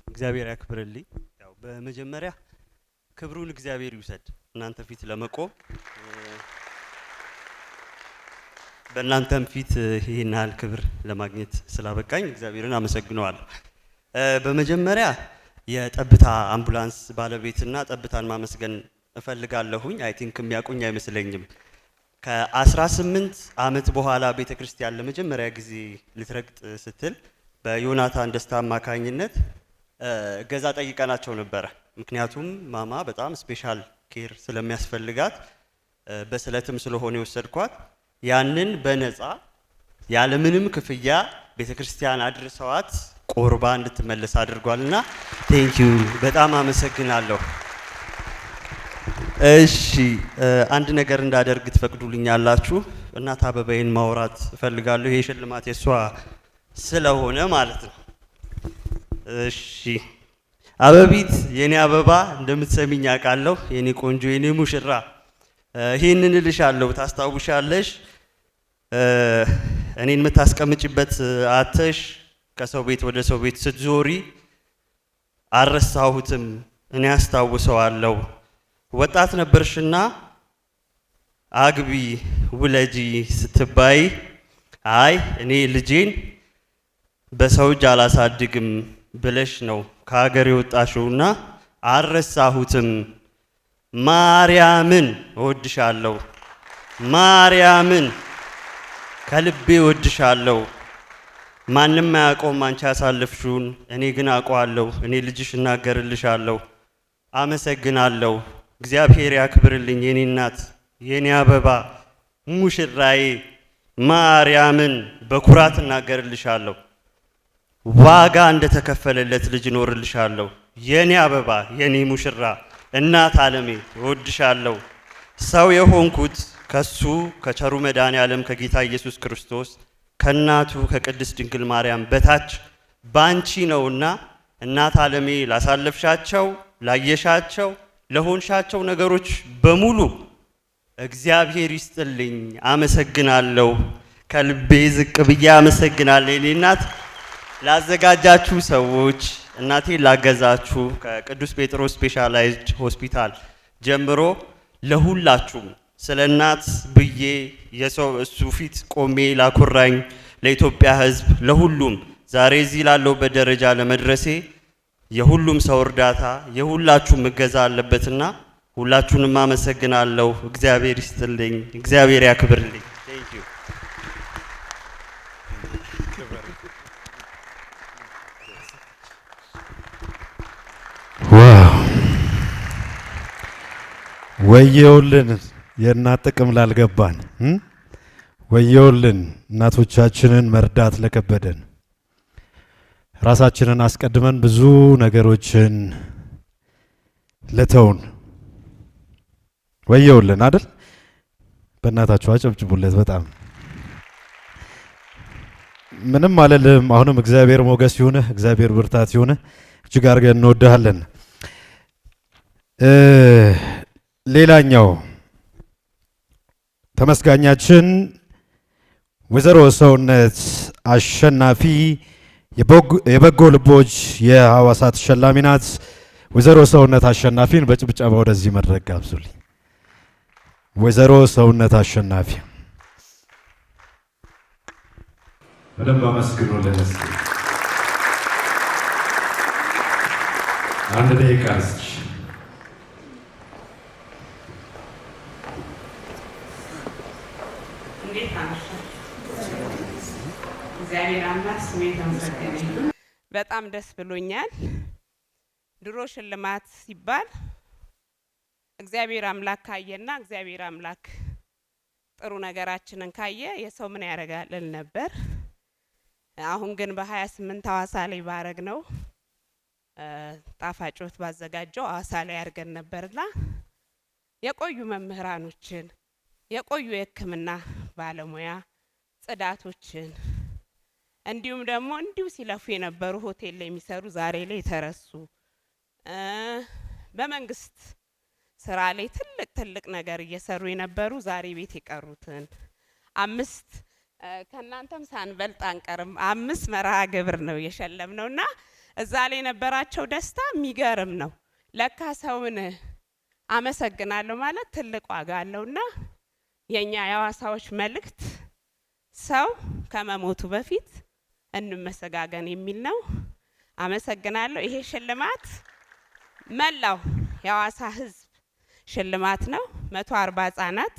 እግዚአብሔር ያክብርልኝ። ያው በመጀመሪያ ክብሩን እግዚአብሔር ይውሰድ። እናንተ ፊት ለመቆም በእናንተም ፊት ይህን ያህል ክብር ለማግኘት ስላበቃኝ እግዚአብሔርን አመሰግነዋለሁ። በመጀመሪያ የጠብታ አምቡላንስ ባለቤትና ጠብታን ማመስገን እፈልጋለሁኝ። አይ ቲንክ የሚያውቁኝ አይመስለኝም። ከ18 ዓመት በኋላ ቤተክርስቲያን ለመጀመሪያ ጊዜ ልትረግጥ ስትል በዮናታን ደስታ አማካኝነት እገዛ ጠይቀናቸው ነበረ። ምክንያቱም ማማ በጣም ስፔሻል ኬር ስለሚያስፈልጋት በስለትም ስለሆነ የወሰድኳት ያንን በነፃ ያለምንም ክፍያ ቤተክርስቲያን አድርሰዋት ቆርባ እንድትመለስ አድርጓልና ቴንኪዩ በጣም አመሰግናለሁ። እሺ አንድ ነገር እንዳደርግ ትፈቅዱልኛላችሁ? እናት አበባዬን ማውራት እፈልጋለሁ። ይሄ ሽልማት የሷ ስለሆነ ማለት ነው። እሺ አበቢት የኔ አበባ እንደምትሰሚኝ አውቃለሁ። የኔ ቆንጆ የኔ ሙሽራ ይህንን እልሻለሁ። ታስታውሻለሽ እኔን የምታስቀምጭበት አተሽ ከሰው ቤት ወደ ሰው ቤት ስትዞሪ አልረሳሁትም፣ እኔ አስታውሰዋለሁ። ወጣት ነበርሽና አግቢ ውለጂ ስትባይ አይ እኔ ልጄን በሰው እጅ አላሳድግም ብለሽ ነው ከሀገር የወጣሽውና አልረሳሁትም። ማርያምን እወድሻለሁ፣ ማርያምን ከልቤ እወድሻለሁ። ማንም አያውቀውም አንቺ ያሳለፍሽውን፣ እኔ ግን አውቀዋለሁ። እኔ ልጅሽ እናገርልሻለሁ። አመሰግናለሁ። እግዚአብሔር ያክብርልኝ የኔ እናት፣ የኔ አበባ ሙሽራዬ ማርያምን በኩራት እናገርልሻለሁ። ዋጋ እንደተከፈለለት ልጅ እኖርልሻለሁ። የኔ አበባ፣ የኔ ሙሽራ እናት ዓለሜ እወድሻለሁ። ሰው የሆንኩት ከሱ ከቸሩ መድኃኔ ዓለም ከጌታ ኢየሱስ ክርስቶስ ከእናቱ ከቅድስት ድንግል ማርያም በታች ባንቺ ነውና እናት ዓለሜ ላሳለፍሻቸው፣ ላየሻቸው፣ ለሆንሻቸው ነገሮች በሙሉ እግዚአብሔር ይስጥልኝ። አመሰግናለሁ። ከልቤ ዝቅ ብዬ አመሰግናለሁ። የኔ እናት ላዘጋጃችሁ ሰዎች፣ እናቴን ላገዛችሁ ከቅዱስ ጴጥሮስ ስፔሻላይዝድ ሆስፒታል ጀምሮ ለሁላችሁም ስለ እናት ብዬ የሰው እሱ ፊት ቆሜ ላኩራኝ ለኢትዮጵያ ሕዝብ ለሁሉም ዛሬ እዚህ ላለሁበት ደረጃ ለመድረሴ የሁሉም ሰው እርዳታ የሁላችሁም እገዛ አለበትና ሁላችሁንም አመሰግናለሁ። እግዚአብሔር ይስጥልኝ። እግዚአብሔር ያክብርልኝ። ቴንክ ዩ። ዋው! ወየውልን የእናት ጥቅም ላልገባን፣ ወየውልን እናቶቻችንን መርዳት ለከበደን፣ ራሳችንን አስቀድመን ብዙ ነገሮችን ለተውን ወየውልን አይደል? በእናታችሁ አጨብጭቡለት። በጣም ምንም አልልም። አሁንም እግዚአብሔር ሞገስ ይሁንህ፣ እግዚአብሔር ብርታት ይሁንህ። እጅግ አድርገን እንወድሃለን። ሌላኛው ተመስጋኛችን ወይዘሮ ሰውነት አሸናፊ የበጎ ልቦች የሐዋሳ ተሸላሚ ናት። ወይዘሮ ሰውነት አሸናፊን በጭብጨባ ወደዚህ መድረክ ጋብዙልኝ። ወይዘሮ ሰውነት አሸናፊ በደንብ አመስግኑልን እስኪ። አንድ ደቂቃ እስኪ። እንዴት አመሻችሁ? እግዚአብሔር አምላክ ስሙ የተመሰገነ ይሁን። በጣም ደስ ብሎኛል። ድሮ ሽልማት ሲባል እግዚአብሔር አምላክ ካየና እግዚአብሔር አምላክ ጥሩ ነገራችንን ካየ የሰው ምን ያደርጋል ነበር። አሁን ግን በ28 ሐዋሳ ላይ ባረግ ነው ጣፋጮት ባዘጋጀው ሐዋሳ ላይ አድርገን ነበርና የቆዩ መምህራኖችን የቆዩ የሕክምና ባለሙያ ጽዳቶችን እንዲሁም ደግሞ እንዲሁ ሲለፉ የነበሩ ሆቴል ላይ የሚሰሩ ዛሬ ላይ ተረሱ በመንግስት ስራ ላይ ትልቅ ነገር እየሰሩ የነበሩ ዛሬ ቤት የቀሩትን 5 ከናንተም ሳንበልጥ አንቀርም 5 መርሃ ግብር ነው የሸለምነውና እዛ ላይ የነበራቸው ደስታ የሚገርም ነው። ለካ ሰውን አመሰግናለሁ ማለት ትልቅ ዋጋ አለውና የኛ የሐዋሳዎች መልእክት ሰው ከመሞቱ በፊት እንመሰጋገን የሚል ነው። አመሰግናለሁ። ይሄ ሽልማት መላው የሐዋሳ ህዝብ ሽልማት ነው። 140 ህጻናት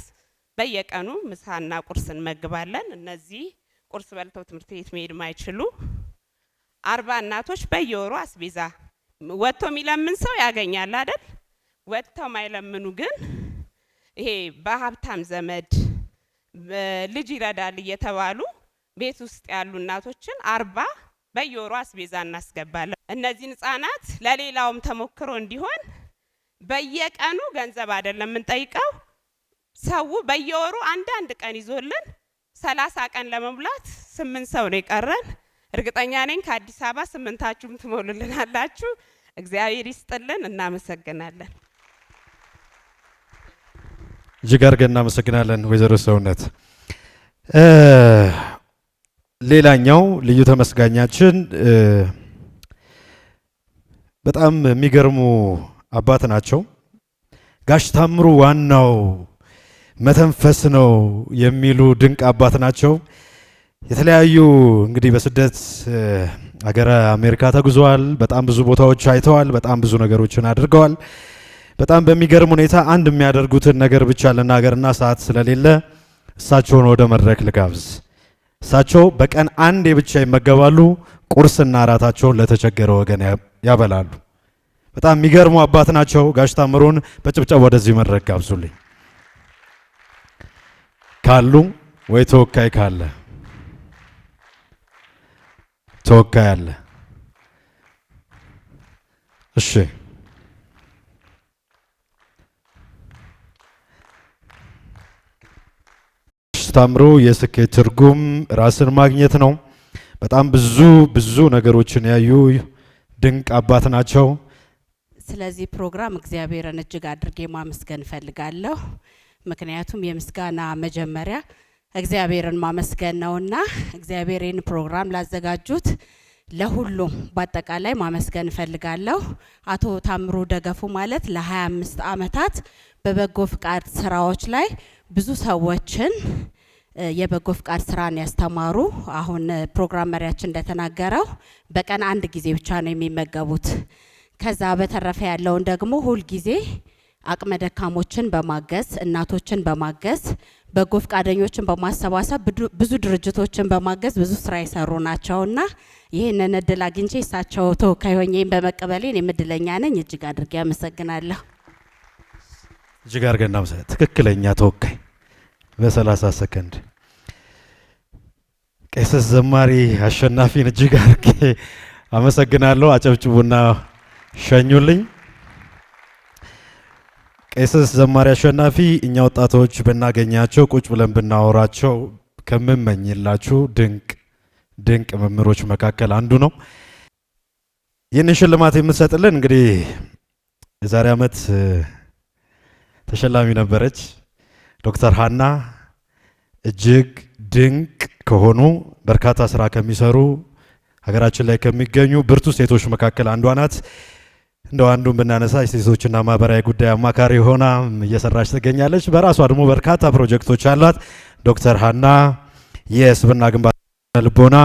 በየቀኑ ምሳና ቁርስ እንመግባለን። እነዚህ ቁርስ በልተው ትምህርት ቤት መሄድ ማይችሉ 40 እናቶች በየወሩ አስቤዛ ወጥቶ የሚለምን ሰው ያገኛል አይደል? ወጥተው ማይለምኑ ግን ይሄ በሀብታም ዘመድ ልጅ ይረዳል እየተባሉ ቤት ውስጥ ያሉ እናቶችን 40 በየወሩ አስቤዛ እናስገባለን። እነዚህ ህጻናት ለሌላውም ተሞክሮ እንዲሆን በየቀኑ ገንዘብ አይደለም የምንጠይቀው። ሰው በየወሩ አንድ ቀን ይዞልን 30 ቀን ለመሙላት 8 ሰው ነው የቀረን። እርግጠኛ ነኝ ከአዲስ አበባ 8ታችሁም ትሞሉልናላችሁ። እግዚአብሔር ይስጥልን። እናመሰግናለን። እጅግ አድርገን እናመሰግናለን ወይዘሮ ሰውነት። ሌላኛው ልዩ ተመስጋኛችን በጣም የሚገርሙ አባት ናቸው። ጋሽ ታምሩ ዋናው መተንፈስ ነው የሚሉ ድንቅ አባት ናቸው። የተለያዩ እንግዲህ በስደት አገረ አሜሪካ ተጉዘዋል። በጣም ብዙ ቦታዎች አይተዋል። በጣም ብዙ ነገሮችን አድርገዋል። በጣም በሚገርም ሁኔታ አንድ የሚያደርጉትን ነገር ብቻ ልናገርና ሰዓት ስለሌለ እሳቸውን ወደ መድረክ ልጋብዝ። እሳቸው በቀን አንዴ ብቻ ይመገባሉ። ቁርስና እራታቸውን ለተቸገረ ወገን ያበላሉ። በጣም የሚገርሙ አባት ናቸው። ጋሽ ታምሩን በጭብጨባ ወደዚህ መድረክ ጋብዙልኝ። ካሉ ወይ ተወካይ ካለ ተወካይ አለ። እሺ ታምሩ የስኬት ትርጉም ራስን ማግኘት ነው። በጣም ብዙ ነገሮችን ያዩ ድንቅ አባት ናቸው። ስለዚህ ፕሮግራም እግዚአብሔርን እጅግ አድርጌ ማመስገን እፈልጋለሁ። ምክንያቱም የምስጋና መጀመሪያ እግዚአብሔርን ማመስገን ነውና እግዚአብሔርን ፕሮግራም ላዘጋጁት ለሁሉም በአጠቃላይ ማመስገን እፈልጋለሁ። አቶ ታምሩ ደገፉ ማለት ለ25 ዓመታት በበጎ ፍቃድ ስራዎች ላይ ብዙ ሰዎችን የበጎ ፍቃድ ስራን ያስተማሩ። አሁን ፕሮግራም መሪያችን እንደተናገረው በቀን አንድ ጊዜ ብቻ ነው የሚመገቡት። ከዛ በተረፈ ያለውን ደግሞ ሁል ጊዜ አቅመ ደካሞችን በማገዝ እናቶችን በማገዝ በጎ ፍቃደኞችን በማሰባሰብ ብዙ ድርጅቶችን በማገዝ ብዙ ስራ የሰሩ ናቸውና ይህንን እድል አግኝቼ እሳቸው ተወካይ ሆኜ በመቀበሌ እኔም እድለኛ ነኝ። እጅግ አድርጌ አመሰግናለሁ። እጅግ አድርገን እናመሰግናለን። ትክክለኛ ተወካይ በ30 ሰከንድ ቄስ ዘማሪ አሸናፊን እጅግ አድርጌ አመሰግናለሁ። አጨብጭቡና ሸኙልኝ። ቄስ ዘማሪ አሸናፊ እኛ ወጣቶች ብናገኛቸው ቁጭ ብለን ብናወራቸው ከምመኝላችሁ ድንቅ መምህሮች መካከል አንዱ ነው። ይህን ሽልማት የምትሰጥልን እንግዲህ የዛሬ ዓመት ተሸላሚ ነበረች ዶክተር ሀና እጅግ ድንቅ ከሆኑ በርካታ ስራ ከሚሰሩ ሀገራችን ላይ ከሚገኙ ብርቱ ሴቶች መካከል አንዷ ናት። እንደው አንዱን ብናነሳ የሴቶችና ማህበራዊ ጉዳይ አማካሪ ሆና እየሰራች ትገኛለች። በራሷ ደግሞ በርካታ ፕሮጀክቶች አሏት። ዶክተር ሀና የስብዕና ግንባታ ልቦና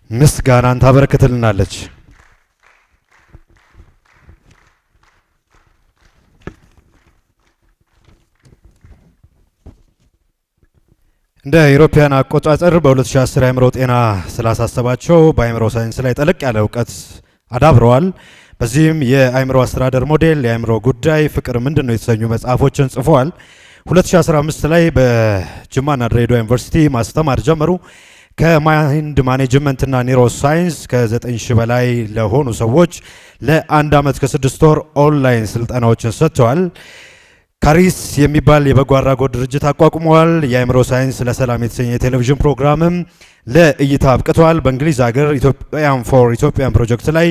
ምስጋናን ታበረክትልናለች። እንደ ኢሮፒያን አቆጣጠር በ2010 የአእምሮ ጤና ስላሳሰባቸው በአእምሮ ሳይንስ ላይ ጠለቅ ያለ እውቀት አዳብረዋል። በዚህም የአእምሮ አስተዳደር ሞዴል፣ የአእምሮ ጉዳይ፣ ፍቅር ምንድን ነው የተሰኙ መጽሐፎችን ጽፈዋል። 2015 ላይ በጅማና ድሬዳዋ ዩኒቨርሲቲ ማስተማር ጀመሩ። ከማይንድ ማኔጅመንትና ኒውሮ ሳይንስ ከ9000 በላይ ለሆኑ ሰዎች ለ1 ዓመት ከ6 ወር ኦንላይን ስልጠናዎችን ሰጥተዋል። ካሪስ የሚባል የበጎ አድራጎት ድርጅት አቋቁመዋል። የአእምሮ ሳይንስ ለሰላም የተሰኘ የቴሌቪዥን ፕሮግራምም ለእይታ አብቅተዋል። በእንግሊዝ ሀገር ኢትዮጵያን ፎር ኢትዮጵያን ፕሮጀክት ላይ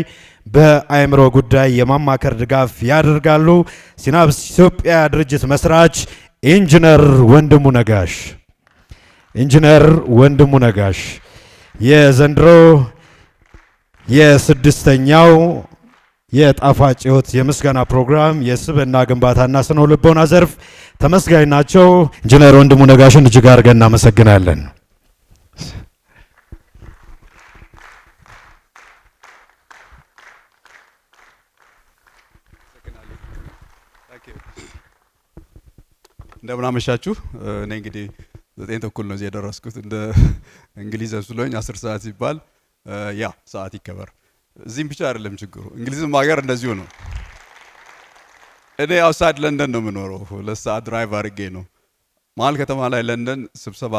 በአእምሮ ጉዳይ የማማከር ድጋፍ ያደርጋሉ። ሲናፕስ ኢትዮጵያ ድርጅት መስራች ኢንጂነር ወንድሙ ነጋሽ የዘንድሮ የ6ኛው የጣፋጭ ሕይወት የምስጋና ፕሮግራም የስብዕና ግንባታና ስነ ልቦና ዘርፍ ተመስጋኝ ናቸው። ኢንጂነር ወንድሙ ነጋሽን እጅግ አድርገን እናመሰግናለን። እንደምን አመሻችሁ። እኔ እንግዲህ 9 ተኩል ነው እዚህ የደረስኩት። እንደ እንግሊዝ ስለሆኝ 10 ሰዓት ሲባል ያ ሰዓት ይከበር። እዚህም ብቻ አይደለም ችግሩ፣ እንግሊዝም ሀገር እንደዚሁ ነው። እኔ አውትሳይድ ለንደን ነው የምኖረው። 2 ሰዓት ድራይቭ አድርጌ ነው። መሀል ከተማ ላይ ለንደን ስብሰባ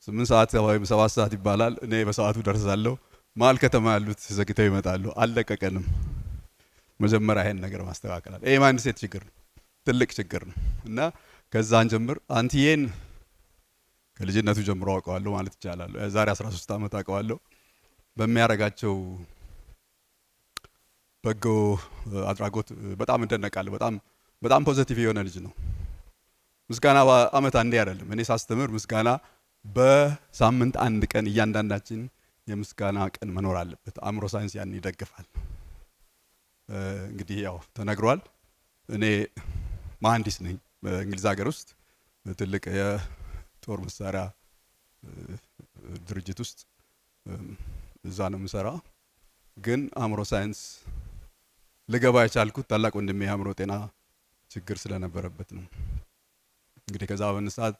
8 ሰዓት ወይም 7 ሰዓት ይባላል። እኔ በሰዓቱ ደርሳለሁ። መሀል ከተማ ያሉት ዘግተው ይመጣሉ። አልለቀቀንም። መጀመሪያ ይሄን ነገር ማስተካከላል። ይሄ ማይንድ ሴት ችግር ነው፣ ትልቅ ችግር ነው እና ከዛን ጀምር አንቲዬን ከልጅነቱ ጀምሮ አውቀዋለሁ ማለት ይቻላል። ዛሬ 13 ዓመት አውቀዋለሁ። በሚያረጋቸው በጎ አድራጎት በጣም እንደነቃለሁ። በጣም ፖዚቲቭ የሆነ ልጅ ነው። ምስጋና በአመት አንዴ አይደለም። እኔ ሳስተምር ምስጋና በሳምንት 1 ቀን እያንዳንዳችን የምስጋና ቀን መኖር አለበት። አእምሮ ሳይንስ ያን ይደግፋል። እንግዲህ ያው ተነግሯል። እኔ መሀንዲስ ነኝ። በእንግሊዝ ሀገር ውስጥ ትልቅ የጦር መሳሪያ ድርጅት ውስጥ እዛ ነው የምሰራ። ግን አእምሮ ሳይንስ ልገባ የቻልኩት ታላቅ ወንድሜ የአእምሮ ጤና ችግር ስለነበረበት ነው። እንግዲህ ከዛ በመነሳት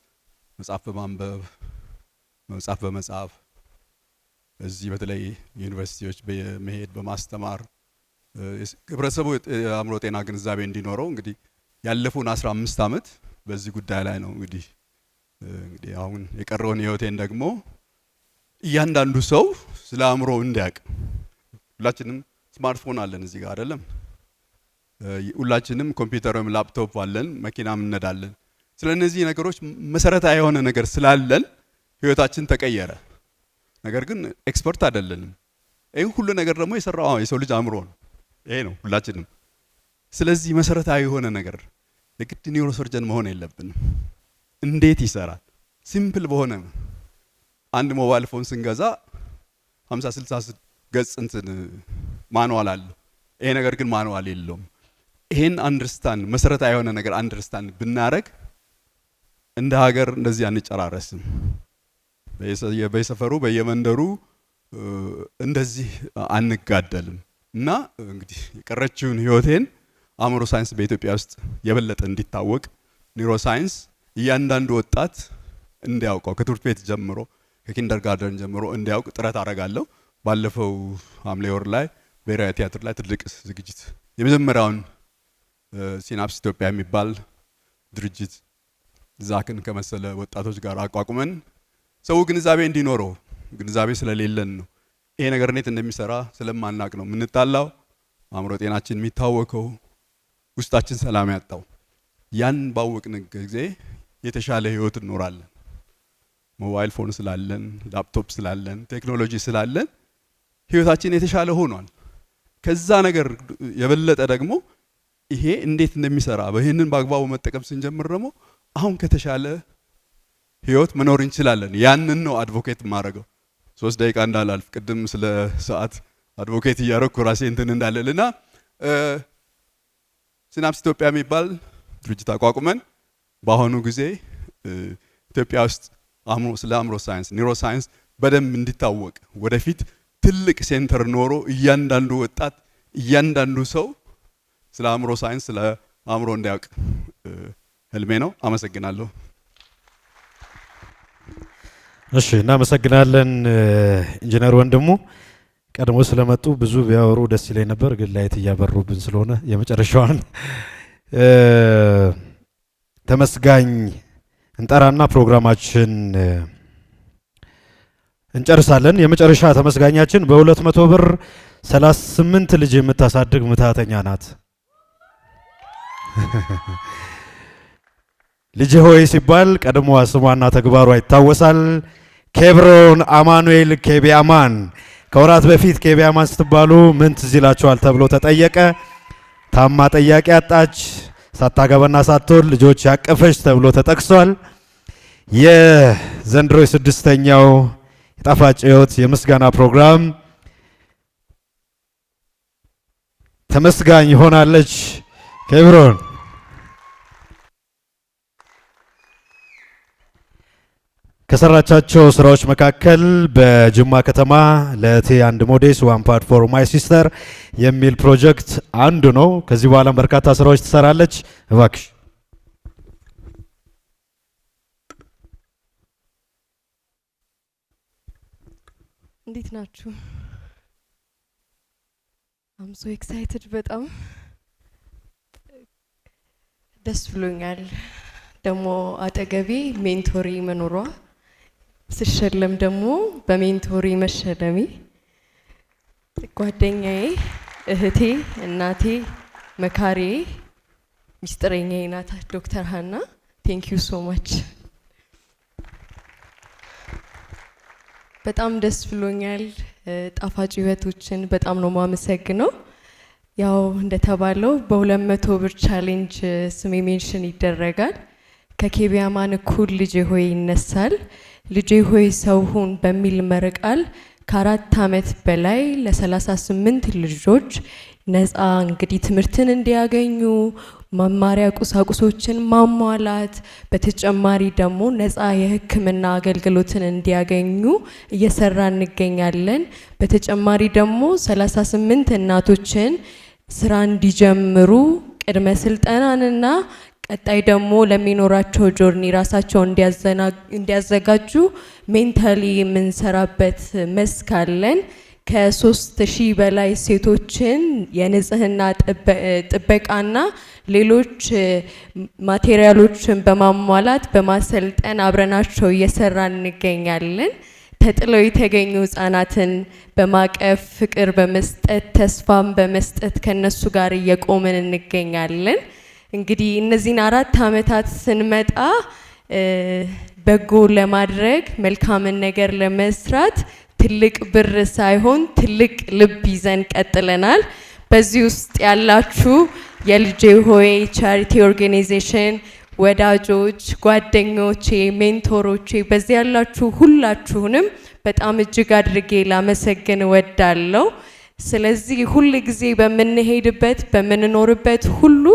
መጽሐፍ በማንበብ መጽሐፍ በመጽሐፍ እዚህ በተለይ ዩኒቨርሲቲዎች በመሄድ በማስተማር ህብረተሰቡ የአእምሮ ጤና ግንዛቤ እንዲኖረው እንግዲህ ያለፉን 15 ዓመት በዚህ ጉዳይ ላይ ነው። እንግዲህ አሁን የቀረውን ህይወቴን ደግሞ እያንዳንዱ ሰው ስለ አእምሮ እንዲያውቅ ሁላችንም ስማርትፎን አለን እዚህ ጋር አይደለም? ሁላችንም ኮምፒውተርም ላፕቶፕ አለን፣ መኪናም እነዳለን። ስለነዚህ ነገሮች መሰረታዊ የሆነ ነገር ስላለን ህይወታችን ተቀየረ። ነገር ግን ኤክስፐርት አይደለንም። ይሄን ሁሉ ነገር ደግሞ የሰራው የሰው ልጅ አእምሮ ነው። ይሄ ነው ሁላችንም። ስለዚህ መሰረታዊ የሆነ ነገር የግድ ኒውሮሰርጀን መሆን የለብንም። እንዴት ይሰራል? ሲምፕል በሆነ አንድ ሞባይል ፎን ስንገዛ 50 60 ገጽ እንትን ማኑዋል አለው። ይሄ ነገር ግን ማኑዋል የለውም። ይሄን አንደርስታንድ መሰረታዊ የሆነ ነገር አንደርስታንድ ብናረግ እንደ ሀገር እንደዚህ አንጨራረስም። በየሰፈሩ በየመንደሩ እንደዚህ አንጋደልም። እና እንግዲህ የቀረችውን ህይወቴን አእምሮ ሳይንስ በኢትዮጵያ ውስጥ የበለጠ እንዲታወቅ ኒውሮ ሳይንስ እያንዳንዱ ወጣት እንዲያውቀው ከትምህርት ቤት ጀምሮ ከኪንደርጋርደን ጀምሮ እንዲያውቅ ጥረት አደርጋለሁ። ባለፈው ሐምሌ ወር ላይ ብሔራዊ ቲያትር ላይ ትልቅ ዝግጅት የመጀመሪያውን ሲናፕስ ኢትዮጵያ የሚባል ድርጅት ዛክን ከመሰለ ወጣቶች ጋር አቋቁመን ሰው ግንዛቤ እንዲኖረው ግንዛቤ ስለሌለን ነው ይሄ ነገር እንዴት እንደሚሰራ ስለማናቅ ነው የምንጣላው። አእምሮ ጤናችን የሚታወከው ውስጣችን ሰላም ያጣው ያን ባወቅን ጊዜ የተሻለ ህይወት እንኖራለን። ሞባይል ፎን ስላለን፣ ላፕቶፕ ስላለን፣ ቴክኖሎጂ ስላለን ህይወታችን የተሻለ ሆኗል። ከዛ ነገር የበለጠ ደግሞ ይሄ እንዴት እንደሚሰራ በይሄንን በአግባቡ መጠቀም ስንጀምር ደግሞ አሁን ከተሻለ ህይወት መኖር እንችላለን። ያንን ነው አድቮኬት ማድረገው። 3 ደቂቃ እንዳላልፍ ቅድም ስለ ሰዓት አድቮኬት እያረኩ ራሴ እንትን እንዳለልና ሲናፕስ ኢትዮጵያ የሚባል ድርጅት አቋቁመን በአሁኑ ጊዜ ኢትዮጵያ ውስጥ ስለ አእምሮ ሳይንስ ኒውሮ ሳይንስ በደንብ እንዲታወቅ ወደፊት ትልቅ ሴንተር ኖሮ እያንዳንዱ ወጣት እያንዳንዱ ሰው ስለ አእምሮ ሳይንስ ስለ አእምሮ እንዲያውቅ ህልሜ ነው። አመሰግናለሁ። እሺ፣ እናመሰግናለን ኢንጂነር ወንድሙ። ቀድሞ ስለመጡ ብዙ ቢያወሩ ደስ ይለኝ ነበር፣ ግን ላይት እያበሩብን ስለሆነ የመጨረሻዋን ተመስጋኝ እንጠራና ፕሮግራማችን እንጨርሳለን። የመጨረሻ ተመስጋኛችን በ200 ብር 38 ልጅ የምታሳድግ ምታተኛ ናት። ልጅ ሆይ ሲባል ቀድሞ ስሟና ተግባሯ ይታወሳል። ኬብሮን አማኑኤል ኬቢ አማን። ከወራት በፊት ኬቢ አማን ስትባሉ ምን ትዝ ይላችኋል ተብሎ ተጠየቀ። ታማ ጠያቂ አጣች፣ ሳታገባና ሳትወልድ ልጆች ያቀፈች ተብሎ ተጠቅሷል። የዘንድሮ የ6ኛው የጣፋጭ ሕይወት የምስጋና ፕሮግራም ተመስጋኝ ሆናለች። ኬብሮን ከሰራቻቸው ስራዎች መካከል በጅማ ከተማ ለቴ አንድ ሞዴስ ዋን ፓርት ፎር ማይ ሲስተር የሚል ፕሮጀክት አንዱ ነው። ከዚህ በኋላ በርካታ ስራዎች ትሰራለች። እባክሽ እንዴት ናችሁ? አም ሶ ኤክሳይትድ በጣም ደስ ብሎኛል። ደግሞ አጠገቤ ሜንቶሪ መኖሯ ስሸለም ደግሞ በሜንቶሪ መሸለሜ ጓደኛዬ፣ እህቴ፣ እናቴ፣ መካሬ፣ ሚስጥረኛዬ ናት ዶክተር ሀና። ቴንክ ዩ ሶ ማች። በጣም ደስ ብሎኛል። ጣፋጭ ሕይወቶችን በጣም ነው ማመሰግነው። ያው እንደተባለው በ200 ብር ቻሌንጅ ስሜ ሜንሽን ይደረጋል። ከኬቢ አማን እኩል ልጄ ሆይ ይነሳል። ልጄ ሆይ ሰው ሁን በሚል መሪ ቃል ከ4 ዓመት በላይ ለ38 ልጆች ነፃ እንግዲህ ትምህርትን እንዲያገኙ መማሪያ ቁሳቁሶችን ማሟላት፣ በተጨማሪ ደግሞ ነፃ የሕክምና አገልግሎትን እንዲያገኙ እየሰራ እንገኛለን። በተጨማሪ ደግሞ 38 እናቶችን ስራ እንዲጀምሩ ቅድመ ስልጠናንና ቀጣይ ደግሞ ለሚኖራቸው ጆርኒ ራሳቸው እንዲያዘጋጁ ሜንታሊ የምንሰራበት መስክ አለን። ከ3000 በላይ ሴቶችን የንጽህና ጥበቃና ሌሎች ማቴሪያሎችን በማሟላት በማሰልጠን አብረናቸው እየሰራን እንገኛለን። ተጥለው የተገኙ ህጻናትን በማቀፍ ፍቅር በመስጠት ተስፋም በመስጠት ከነሱ ጋር እየቆምን እንገኛለን። እንግዲህ እነዚህን 4 አመታት ስንመጣ በጎ ለማድረግ መልካምን ነገር ለመስራት ትልቅ ብር ሳይሆን ትልቅ ልብ ይዘን ቀጥለናል። በዚህ ውስጥ ያላችሁ የልጄ ሆይ ቻሪቲ ኦርጋናይዜሽን ወዳጆች፣ ጓደኞቼ፣ ሜንቶሮቼ በዚህ ያላችሁ ሁላችሁንም በጣም እጅግ አድርጌ ላመሰግን እወዳለሁ። ስለዚህ ሁል ጊዜ በምንሄድበት በምንኖርበት ሁሉ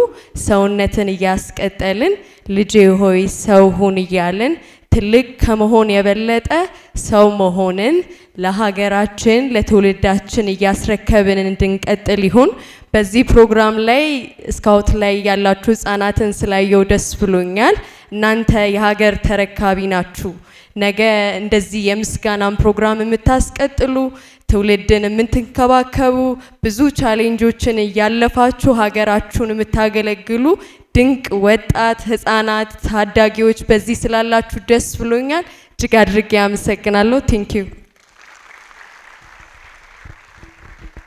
ሰውነትን እያስቀጠልን ልጄ ሆይ ሰው ሁን እያልን ትልቅ ከመሆን የበለጠ ሰው መሆንን ለሀገራችን ለትውልዳችን እያስረከብን እንድንቀጥል ይሁን። በዚህ ፕሮግራም ላይ ስካውት ላይ ያላችሁ ህጻናትን ስላየው ደስ ብሎኛል። እናንተ የሀገር ተረካቢ ናችሁ። ነገ እንደዚህ የምስጋናን ፕሮግራም የምታስቀጥሉ ትውልድን የምትንከባከቡ ብዙ ቻሌንጆችን እያለፋችሁ ሀገራችሁን የምታገለግሉ ድንቅ ወጣት ህጻናት ታዳጊዎች በዚህ ስላላችሁ ደስ ብሎኛል። እጅግ አድርጌ አመሰግናለሁ። ቴንክ ዩ።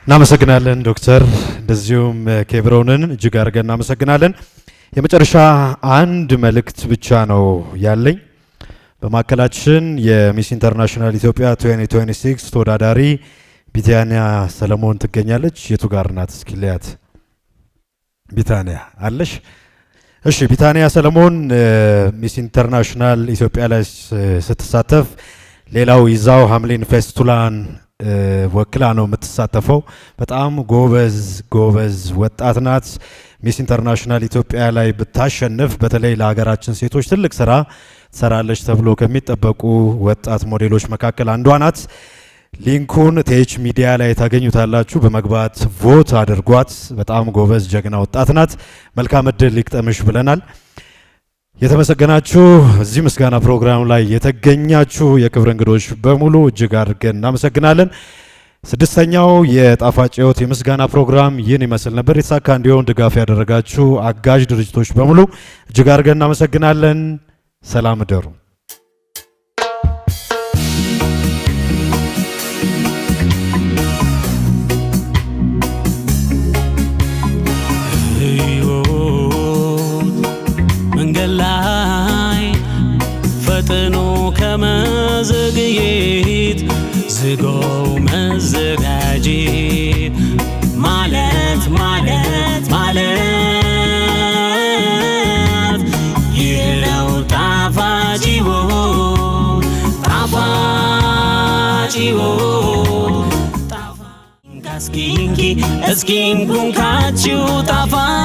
እናመሰግናለን ዶክተር፣ እንደዚሁም ኬብሮንን እጅግ አድርገን እናመሰግናለን። የመጨረሻ አንድ መልእክት ብቻ ነው ያለኝ። በማዕከላችን የሚስ ኢንተርናሽናል ኢትዮጵያ 2026 ተወዳዳሪ ቢታንያ ሰለሞን ትገኛለች። የቱ ጋር ናት? እስኪ ልያት። ቢታንያ አለሽ? እሺ፣ ቢታንያ ሰለሞን ሚስ ኢንተርናሽናል ኢትዮጵያ ላይ ስትሳተፍ ሌላው ይዛው ሀምሊን ፌስቱላን ወክላ ነው የምትሳተፈው። በጣም ጎበዝ ወጣት ናት። ሚስ ኢንተርናሽናል ኢትዮጵያ ላይ ብታሸንፍ በተለይ ለሀገራችን ሴቶች ትልቅ ስራ ትሰራለች ተብሎ ከሚጠበቁ ወጣት ሞዴሎች መካከል አንዷ ናት። ሊንኩን ቴች ሚዲያ ላይ ታገኙታላችሁ። በመግባት ቮት አድርጓት። በጣም ጎበዝ ጀግና ወጣት ናት። መልካም እድል ሊቅጠምሽ ብለናል። የተመሰገናችሁ እዚህ ምስጋና ፕሮግራም ላይ የተገኛችሁ የክብር እንግዶች በሙሉ እጅግ አድርገን እናመሰግናለን። 6ኛው የጣፋጭ ሕይወት የምስጋና ፕሮግራም ይህን ይመስል ነበር። የተሳካ እንዲሆን ድጋፍ ያደረጋችሁ አጋዥ ድርጅቶች በሙሉ እጅግ አድርገን እናመሰግናለን። ሰላም እደሩ። መንገድ ላይ ፈጥኖ ከመዘግየት ዝጎው መዘጋጀት ማለት ይህ ነው ጣፋጭ ሕይወት እስኪ እንኩንካችሁ ጣፋጭ